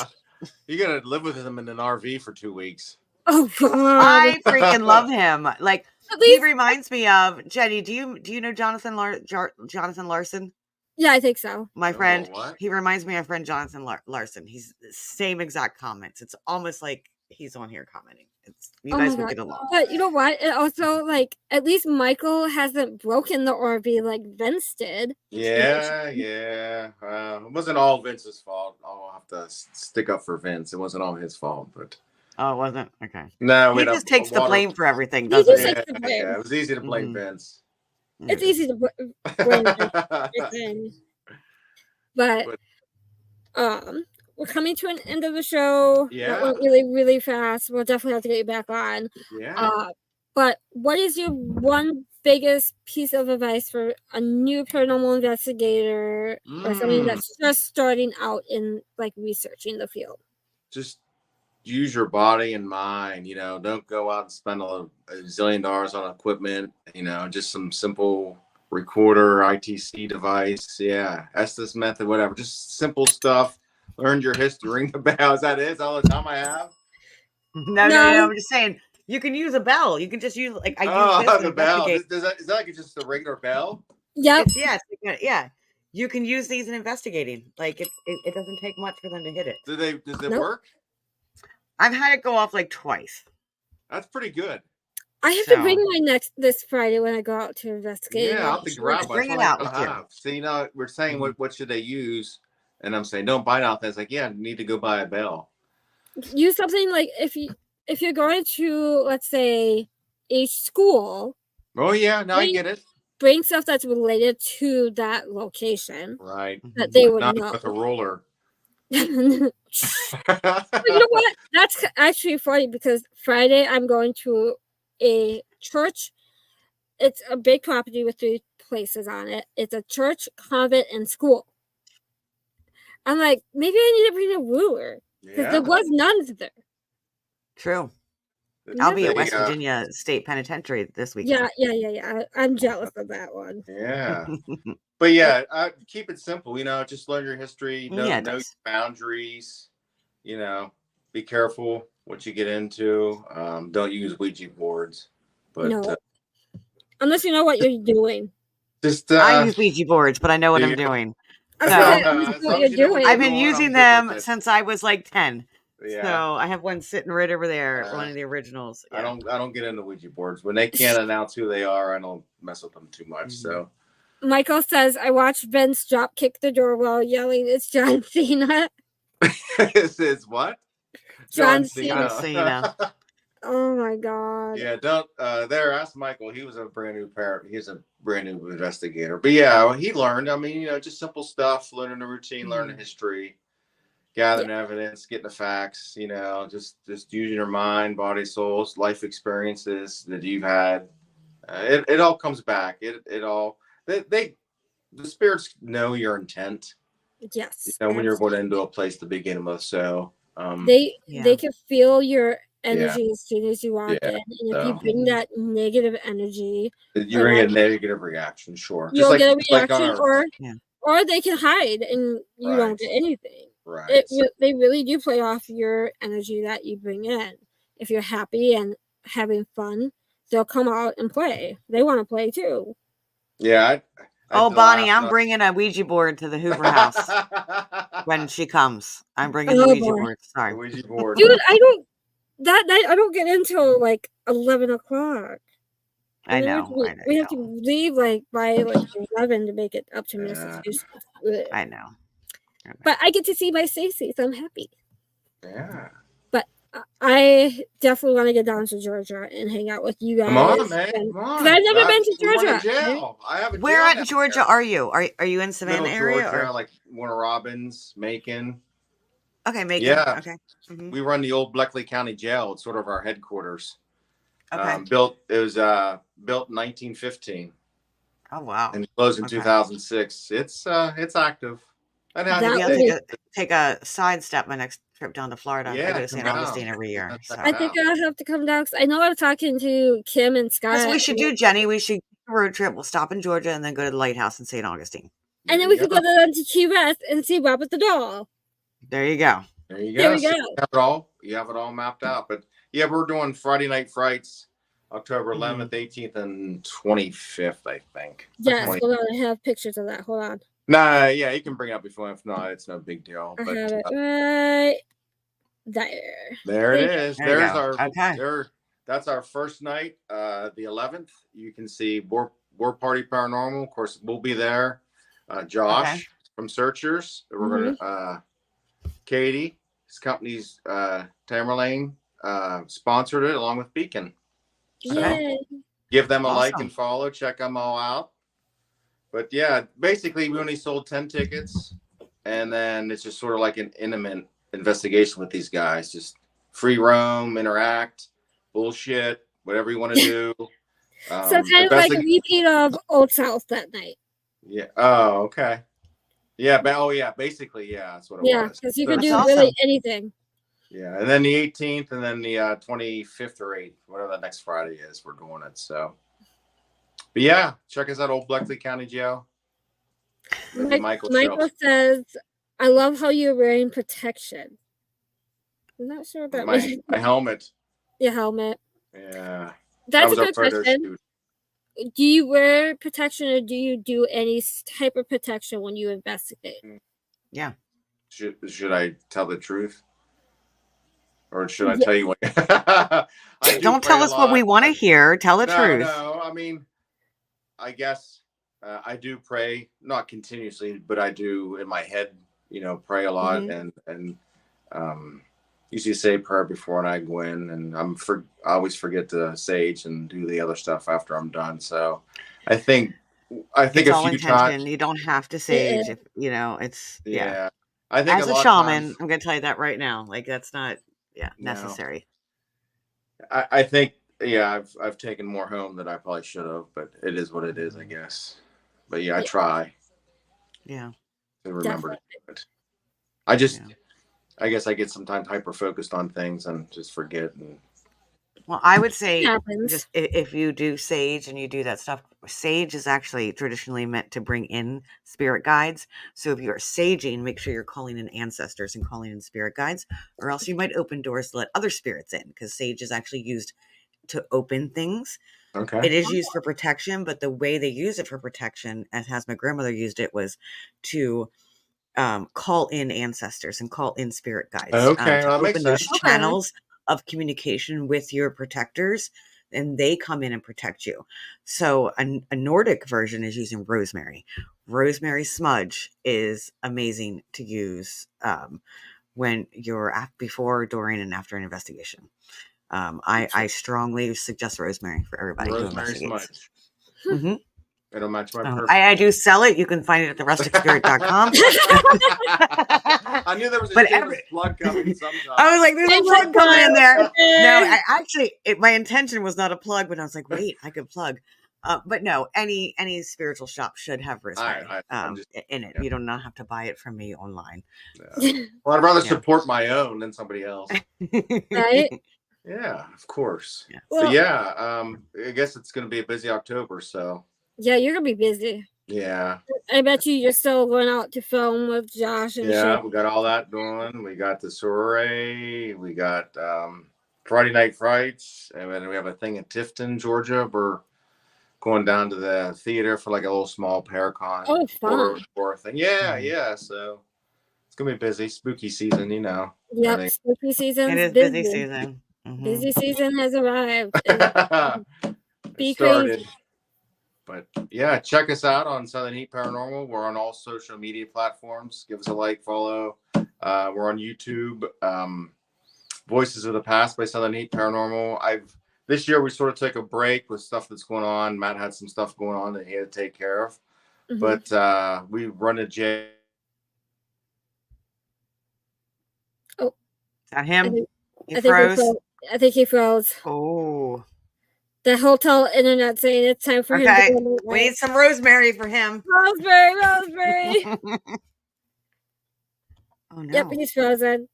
[SPEAKER 3] You gotta live with him in an RV for 2 weeks.
[SPEAKER 1] Oh God!
[SPEAKER 2] I freaking love him. Like he reminds me of Jenny. Do you know Jonathan Larson?
[SPEAKER 1] Yeah, I think so.
[SPEAKER 2] My friend. He reminds me of friend Jonathan Larson. He's the same exact comments. It's almost like he's on here commenting. You guys will get along.
[SPEAKER 1] But you know what? It also, like, at least Michael hasn't broken the RV like Vince did.
[SPEAKER 3] Yeah. It wasn't all Vince's fault. I'll have to stick up for Vince. It wasn't all his fault, but.
[SPEAKER 2] Oh, it wasn't? Okay.
[SPEAKER 3] No,
[SPEAKER 2] he just takes the blame for everything, doesn't he?
[SPEAKER 3] Yeah, it was easy to blame Vince.
[SPEAKER 1] It's easy to blame Vince. But we're coming to an end of the show.
[SPEAKER 3] Yeah.
[SPEAKER 1] That went really, really fast. We'll definitely have to get you back on.
[SPEAKER 3] Yeah.
[SPEAKER 1] But what is your one biggest piece of advice for a new paranormal investigator or somebody that's just starting out in like researching the field?
[SPEAKER 3] Just use your body and mind. Don't go out and spend a zillion dollars on equipment. Just some simple recorder, ITC device. Yeah. Estes method, whatever. Just simple stuff. Learned your history. Ring the bell. Is that it? Is all the time I have?
[SPEAKER 2] No. I'm just saying you can use a bell. You can just use I use
[SPEAKER 3] the bell. Is that like just a regular bell?
[SPEAKER 1] Yep.
[SPEAKER 2] Yes. Yeah. You can use these in investigating. Like it doesn't take much for them to hit it.
[SPEAKER 3] Does it work?
[SPEAKER 2] I've had it go off like twice.
[SPEAKER 3] That's pretty good.
[SPEAKER 1] I have to bring mine this Friday when I go out to investigate.
[SPEAKER 3] Yeah, I'll have to grab one.
[SPEAKER 2] Bring it out with you.
[SPEAKER 3] So we're saying what should they use? And I'm saying, don't buy nothing. It's like, yeah, need to go buy a bell.
[SPEAKER 1] Use something like if you're going to, let's say, a school.
[SPEAKER 3] Oh yeah, now I get it.
[SPEAKER 1] Bring stuff that's related to that location.
[SPEAKER 3] Right.
[SPEAKER 1] That they would
[SPEAKER 3] not
[SPEAKER 1] know.
[SPEAKER 3] With a roller.
[SPEAKER 1] But you know what? That's actually funny because Friday I'm going to a church. It's a big property with 3 places on it. It's a church, convent, and school. I'm like, maybe I need to bring a ruler because there was none there.
[SPEAKER 2] True. I'll be at West Virginia State Penitentiary this week.
[SPEAKER 1] Yeah. I'm jealous of that one.
[SPEAKER 3] Yeah. But yeah, keep it simple. Just learn your history. Know your boundaries. Be careful what you get into. Don't use Ouija boards. But
[SPEAKER 1] no. Unless you know what you're doing.
[SPEAKER 2] I use Ouija boards, but I know what I'm doing. I've been using them since I was like 10. Yeah. So I have one sitting right over there, one of the originals.
[SPEAKER 3] Yeah. I don't get into Ouija boards. When they can't announce who they are, I don't mess with them too much. So
[SPEAKER 1] Michael says, I watched Vince drop kick the door while yelling, it's John Cena.
[SPEAKER 3] It's what?
[SPEAKER 1] John Cena. Oh my God.
[SPEAKER 3] Yeah, don't ask Michael. He was a brand new He's a brand new investigator. But yeah, he learned. I mean, just simple stuff, learning the routine, learning history. gathering evidence, getting the facts, just using your mind, body, souls, life experiences that you've had. It all comes back. It all, the spirits know your intent.
[SPEAKER 1] Yes.
[SPEAKER 3] When you're going into a place to begin with. So
[SPEAKER 1] they can feel your energy as soon as you walk in. And if you bring that negative energy,
[SPEAKER 3] you're gonna get a negative reaction, sure.
[SPEAKER 1] You'll get a reaction, or they can hide and you don't get anything.
[SPEAKER 3] Right.
[SPEAKER 1] They really do play off your energy that you bring in. If you're happy and having fun, they'll come out and play. They want to play too.
[SPEAKER 3] Yeah.
[SPEAKER 2] Bonnie, I'm bringing a Ouija board to the Hoover house when she comes. I'm bringing the Ouija board. Sorry.
[SPEAKER 3] The Ouija board.
[SPEAKER 1] Dude, that night I don't get in till like 11 o'clock.
[SPEAKER 2] I know.
[SPEAKER 1] We have to leave by 11 to make it up to Massachusetts.
[SPEAKER 2] I know.
[SPEAKER 1] But I get to see my Stacey, so I'm happy.
[SPEAKER 3] Yeah.
[SPEAKER 1] But I definitely want to get down to Georgia and hang out with you guys.
[SPEAKER 3] Come on, man. Come on.
[SPEAKER 1] Because I've never been to Georgia.
[SPEAKER 2] Where at Georgia are you? Are you in Savannah area?
[SPEAKER 3] Georgia, like Warner Robins, Macon.
[SPEAKER 2] Okay, Macon.
[SPEAKER 3] Yeah.
[SPEAKER 2] Okay. Mm-hmm.
[SPEAKER 3] We run the old Bleckley County Jail. It's sort of our headquarters.
[SPEAKER 2] Okay.
[SPEAKER 3] It was built in 1915.
[SPEAKER 2] Oh wow.
[SPEAKER 3] And closed in 2006. It's active.
[SPEAKER 2] And take a sidestep my next trip down to Florida.
[SPEAKER 3] Yeah,
[SPEAKER 2] I go to St. Augustine every year. So.
[SPEAKER 1] I think I'll have to come down. I know I'm talking to Kim and Scott.
[SPEAKER 2] That's what we should do, Jenny. We should do a road trip. We'll stop in Georgia and then go to the lighthouse in St. Augustine.
[SPEAKER 1] And then we could go to Key West and see Robert the Doll.
[SPEAKER 2] There you go.
[SPEAKER 3] There you go. You have it all mapped out. But yeah, we're doing Friday Night Frights, October 11th, 18th, and 25th, I think.
[SPEAKER 1] Yes, hold on. I have pictures of that. Hold on.
[SPEAKER 3] Nah, yeah, you can bring it up before. If not, it's no big deal.
[SPEAKER 1] I have it right there.
[SPEAKER 3] There it is. There's our that's our first night, the 11th. You can see War Party Paranormal. Of course, we'll be there. Josh from Searchers. We're gonna Katie, his company's Tamerlane, sponsored it along with Beacon.
[SPEAKER 1] Yeah.
[SPEAKER 3] Give them a like and follow. Check them all out. But yeah, basically we only sold 10 tickets, and then it's just sort of like an intimate investigation with these guys. Just free roam, interact, bullshit, whatever you want to do.
[SPEAKER 1] So kind of like a repeat of Old South that night.
[SPEAKER 3] Yeah. Oh, okay. Yeah, but basically, that's what it was.
[SPEAKER 1] Yeah, because you could do really anything.
[SPEAKER 3] Yeah, and then the 18th, and then the 25th or 8th, whatever that next Friday is, we're doing it. So. But yeah, check us out, Old Bleckley County Jail.
[SPEAKER 1] Michael says, I love how you're wearing protection. I'm not sure what that means.
[SPEAKER 3] My helmet.
[SPEAKER 1] Your helmet.
[SPEAKER 3] Yeah.
[SPEAKER 1] That's a good question. Do you wear protection, or do you do any type of protection when you investigate?
[SPEAKER 2] Yeah.
[SPEAKER 3] Should I tell the truth? Or should I tell you what?
[SPEAKER 2] Don't tell us what we want to hear. Tell the truth.
[SPEAKER 3] No, I mean, I guess I do pray, not continuously, but I do in my head, pray a lot and usually say prayer before I go in, and I always forget to sage and do the other stuff after I'm done. So I think
[SPEAKER 2] it's
[SPEAKER 3] a
[SPEAKER 2] all
[SPEAKER 3] few
[SPEAKER 2] intention.
[SPEAKER 3] times
[SPEAKER 2] You don't have to sage if it's
[SPEAKER 3] I think
[SPEAKER 2] as a shaman, I'm gonna tell you that right now. Like that's not necessary.
[SPEAKER 3] I think I've taken more home than I probably should have, but it is what it is, I guess. But I try.
[SPEAKER 2] Yeah.
[SPEAKER 3] To remember to do it. I guess I get sometimes hyper focused on things and just forget.
[SPEAKER 2] Well, I would say just if you do sage and you do that stuff, sage is actually traditionally meant to bring in spirit guides. So if you're saging, make sure you're calling in ancestors and calling in spirit guides, or else you might open doors to let other spirits in, because sage is actually used to open things.
[SPEAKER 3] Okay.
[SPEAKER 2] It is used for protection, but the way they use it for protection, as my grandmother used it, was to call in ancestors and call in spirit guides.
[SPEAKER 3] Okay,
[SPEAKER 2] to open those channels of communication with your protectors, and they come in and protect you. So a Nordic version is using rosemary. Rosemary smudge is amazing to use when you're before, during, and after an investigation. I strongly suggest rosemary for everybody.
[SPEAKER 3] Rosemary smudge.
[SPEAKER 2] Mm-hmm.
[SPEAKER 3] It'll match my purse.
[SPEAKER 2] I do sell it. You can find it at therusticspirit.com.
[SPEAKER 3] I knew there was a plug coming sometime.
[SPEAKER 2] I was like, there's a plug coming in there. No, my intention was not a plug, but I was like, wait, I could plug. But no, any spiritual shop should have rosemary in it. Yeah. You do not have to buy it from me online.
[SPEAKER 3] Yeah. Well, I'd rather support my own than somebody else.
[SPEAKER 1] Right?
[SPEAKER 3] Yeah, of course.
[SPEAKER 2] Yeah.
[SPEAKER 3] Well, so yeah, I guess it's going to be a busy October. So
[SPEAKER 1] yeah, you're gonna be busy.
[SPEAKER 3] Yeah.
[SPEAKER 1] I bet you're still going out to film with Josh and shit.
[SPEAKER 3] We got all that going. We got the soiree. We got Friday Night Frights, and then we have a thing in Tifton, Georgia. We're going down to the theater for like a little small Paracon.
[SPEAKER 1] Oh, fun.
[SPEAKER 3] Horror thing. Yeah. So it's gonna be busy, spooky season, you know.
[SPEAKER 1] Yep, spooky season.
[SPEAKER 2] It is busy season.
[SPEAKER 1] Mm-hmm. Busy season has arrived. Be
[SPEAKER 3] started.
[SPEAKER 1] crazy.
[SPEAKER 3] But yeah, check us out on Southern Heat Paranormal. We're on all social media platforms. Give us a like, follow. We're on YouTube. Voices of the Past by Southern Heat Paranormal. This year we sort of took a break with stuff that's going on. Matt had some stuff going on that he had to take care of. Mm-hmm. But we run a jail.
[SPEAKER 2] Oh, is that him?
[SPEAKER 1] I think he froze.
[SPEAKER 2] Oh.
[SPEAKER 1] The hotel internet saying it's time for him to go.
[SPEAKER 2] We need some rosemary for him.
[SPEAKER 1] Rosemary.
[SPEAKER 2] Oh no.
[SPEAKER 1] Yep, he's frozen.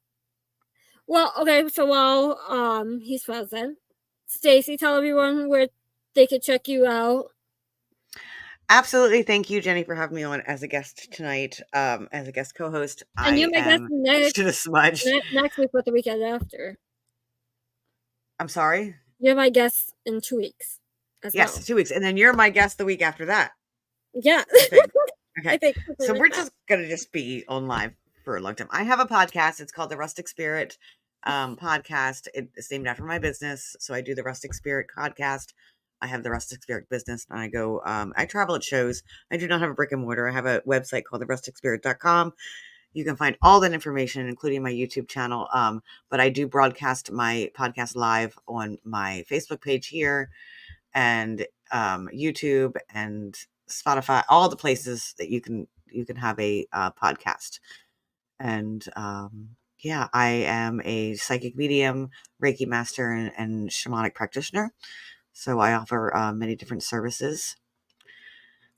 [SPEAKER 1] Well, okay, so while he's frozen, Stacey, tell everyone where they could check you out.
[SPEAKER 2] Absolutely. Thank you, Jenny, for having me on as a guest tonight, as a guest co-host.
[SPEAKER 1] And you're my guest next week, but the weekend after.
[SPEAKER 2] I'm sorry?
[SPEAKER 1] You're my guest in 2 weeks.
[SPEAKER 2] Yes, 2 weeks. And then you're my guest the week after that.
[SPEAKER 1] Yeah.
[SPEAKER 2] Okay. I think so we're just going to be on live for a long time. I have a podcast. It's called the Rustic Spirit podcast. It's named after my business. So I do the Rustic Spirit podcast. I have the Rustic Spirit business, and I go, I travel at shows. I do not have a brick and mortar. I have a website called therusticspirit.com. You can find all that information, including my YouTube channel. But I do broadcast my podcast live on my Facebook page here and YouTube and Spotify, all the places that you can have a podcast. And I am a psychic medium, Reiki master, and shamanic practitioner. So I offer many different services.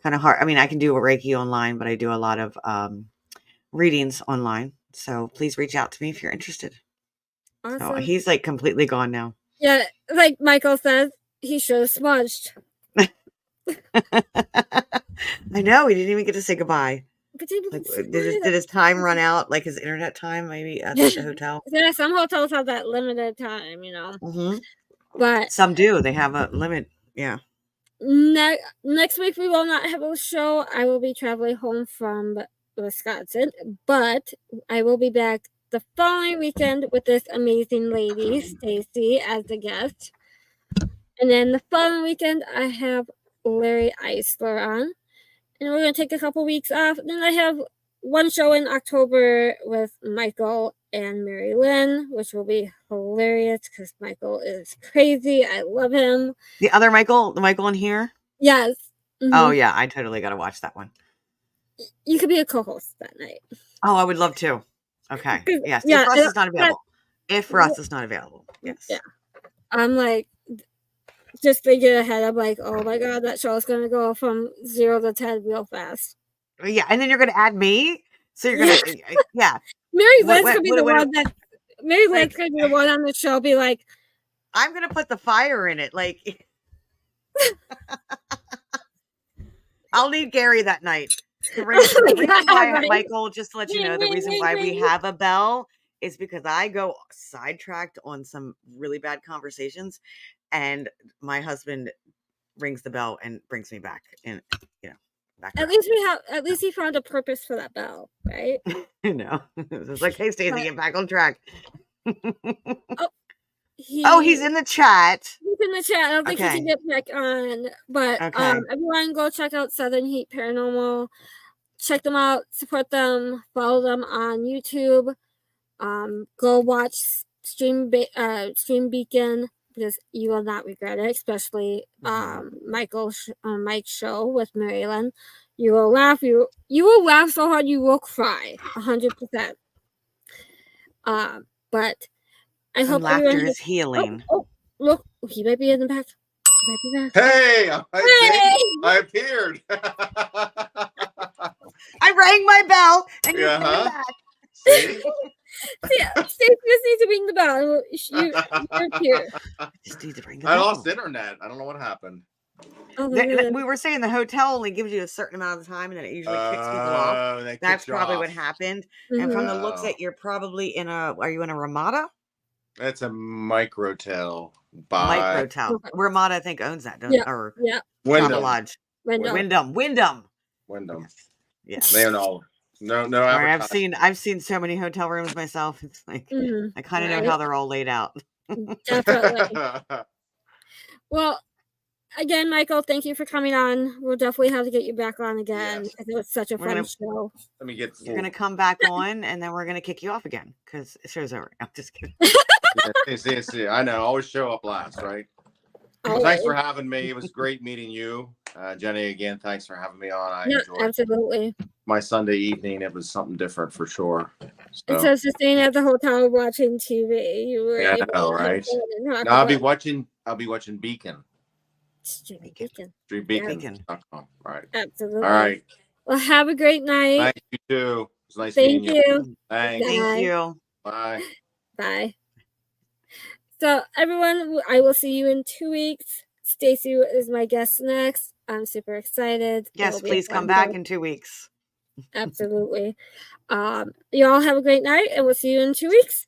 [SPEAKER 2] Kind of hard. I mean, I can do a Reiki online, but I do a lot of readings online. So please reach out to me if you're interested. Awesome. Oh, he's like completely gone now.
[SPEAKER 1] Yeah, like Michael says, he should have smudged.
[SPEAKER 2] I know, he didn't even get to say goodbye. Like, did his time run out? Like his internet time, maybe at the hotel?
[SPEAKER 1] Yeah, some hotels have that limited time, you know.
[SPEAKER 2] Mm-hmm.
[SPEAKER 1] But
[SPEAKER 2] some do. They have a limit. Yeah.
[SPEAKER 1] Next week we will not have a show. I will be traveling home from Wisconsin, but I will be back the following weekend with this amazing lady, Stacey, as a guest. And then the following weekend, I have Larry Eisler on. And we're going to take a couple weeks off. Then I have one show in October with Michael and Mary Lynn, which will be hilarious because Michael is crazy. I love him.
[SPEAKER 2] The other Michael? The Michael in here?
[SPEAKER 1] Yes. Mm-hmm.
[SPEAKER 2] Oh, yeah. I totally got to watch that one.
[SPEAKER 1] You could be a co-host that night.
[SPEAKER 2] Oh, I would love to. Okay. Yes. Yeah, if Russ is not available. If Russ is not available. Yes.
[SPEAKER 1] Yeah. I'm like, just thinking ahead, I'm like, oh my God, that show is going to go from 0 to 10 real fast.
[SPEAKER 2] Yeah. And then you're going to add me? So you're going to, yeah.
[SPEAKER 1] Mary Lynn's going to be the one that, Mary Lynn's going to be the one on the show, be like,
[SPEAKER 2] I'm going to put the fire in it. Like, I'll need Gary that night. The reason why, Michael, just to let you know, the reason why we have a bell is because I go sidetracked on some really bad conversations, and my husband rings the bell and brings me back, and back.
[SPEAKER 1] At least he found a purpose for that bell, right?
[SPEAKER 2] No, it's like, hey, Stacey, get back on track.
[SPEAKER 1] He's
[SPEAKER 2] in the chat.
[SPEAKER 1] He's in the chat. I don't think he can get back on. But everyone go check out Southern Heat Paranormal. Check them out. Support them. Follow them on YouTube. Go watch Stream Beacon. because you will not regret it, especially Mike's show with Marilyn. You will laugh. You will laugh so hard you will cry 100%. But I hope
[SPEAKER 2] laughter is healing.
[SPEAKER 1] Oh, look, he might be in the back. He might be back.
[SPEAKER 3] Hey, I appeared.
[SPEAKER 2] I rang my bell and you're coming back.
[SPEAKER 3] See?
[SPEAKER 1] Stacey just needs to ring the bell. You're here.
[SPEAKER 2] Just need to ring the bell.
[SPEAKER 3] I lost internet. I don't know what happened.
[SPEAKER 2] We were saying the hotel only gives you a certain amount of time, and then it usually kicks people off. That's probably what happened. And from the looks that you're probably in are you in a Ramada?
[SPEAKER 3] That's a microtel.
[SPEAKER 2] Microtel.
[SPEAKER 1] Okay.
[SPEAKER 2] Ramada, I think, owns that,
[SPEAKER 1] Yeah.
[SPEAKER 3] Wyndham.
[SPEAKER 2] Lodge.
[SPEAKER 1] Wyndham.
[SPEAKER 2] Yeah.
[SPEAKER 3] They own all. No.
[SPEAKER 2] I've seen so many hotel rooms myself. It's like I kind of know how they're all laid out.
[SPEAKER 1] Definitely. Well, again, Michael, thank you for coming on. We'll definitely have to get you back on again.
[SPEAKER 3] Yes.
[SPEAKER 1] It was such a fun show.
[SPEAKER 3] Let me get.
[SPEAKER 2] You're gonna come back on, and then we're gonna kick you off again because the show's over. I'm just kidding.
[SPEAKER 3] See. I know. Always show up last, right? Well, thanks for having me. It was great meeting you, Jenny. Again, thanks for having me on. I enjoyed
[SPEAKER 1] absolutely.
[SPEAKER 3] My Sunday evening. It was something different for sure.
[SPEAKER 1] So just staying at the hotel watching TV, you were
[SPEAKER 3] able to right? No, I'll be watching Beacon. StreetBeacon.com. Right.
[SPEAKER 1] Absolutely.
[SPEAKER 3] All right.
[SPEAKER 1] Well, have a great night.
[SPEAKER 3] Thank you too. It was nice
[SPEAKER 1] meeting
[SPEAKER 3] you.
[SPEAKER 1] You.
[SPEAKER 3] Thanks.
[SPEAKER 2] Thank you.
[SPEAKER 3] Bye.
[SPEAKER 1] Bye. So everyone, I will see you in 2 weeks. Stacey is my guest next. I'm super excited.
[SPEAKER 2] Yes, please come back in 2 weeks.
[SPEAKER 1] Absolutely. You all have a great night, and we'll see you in 2 weeks.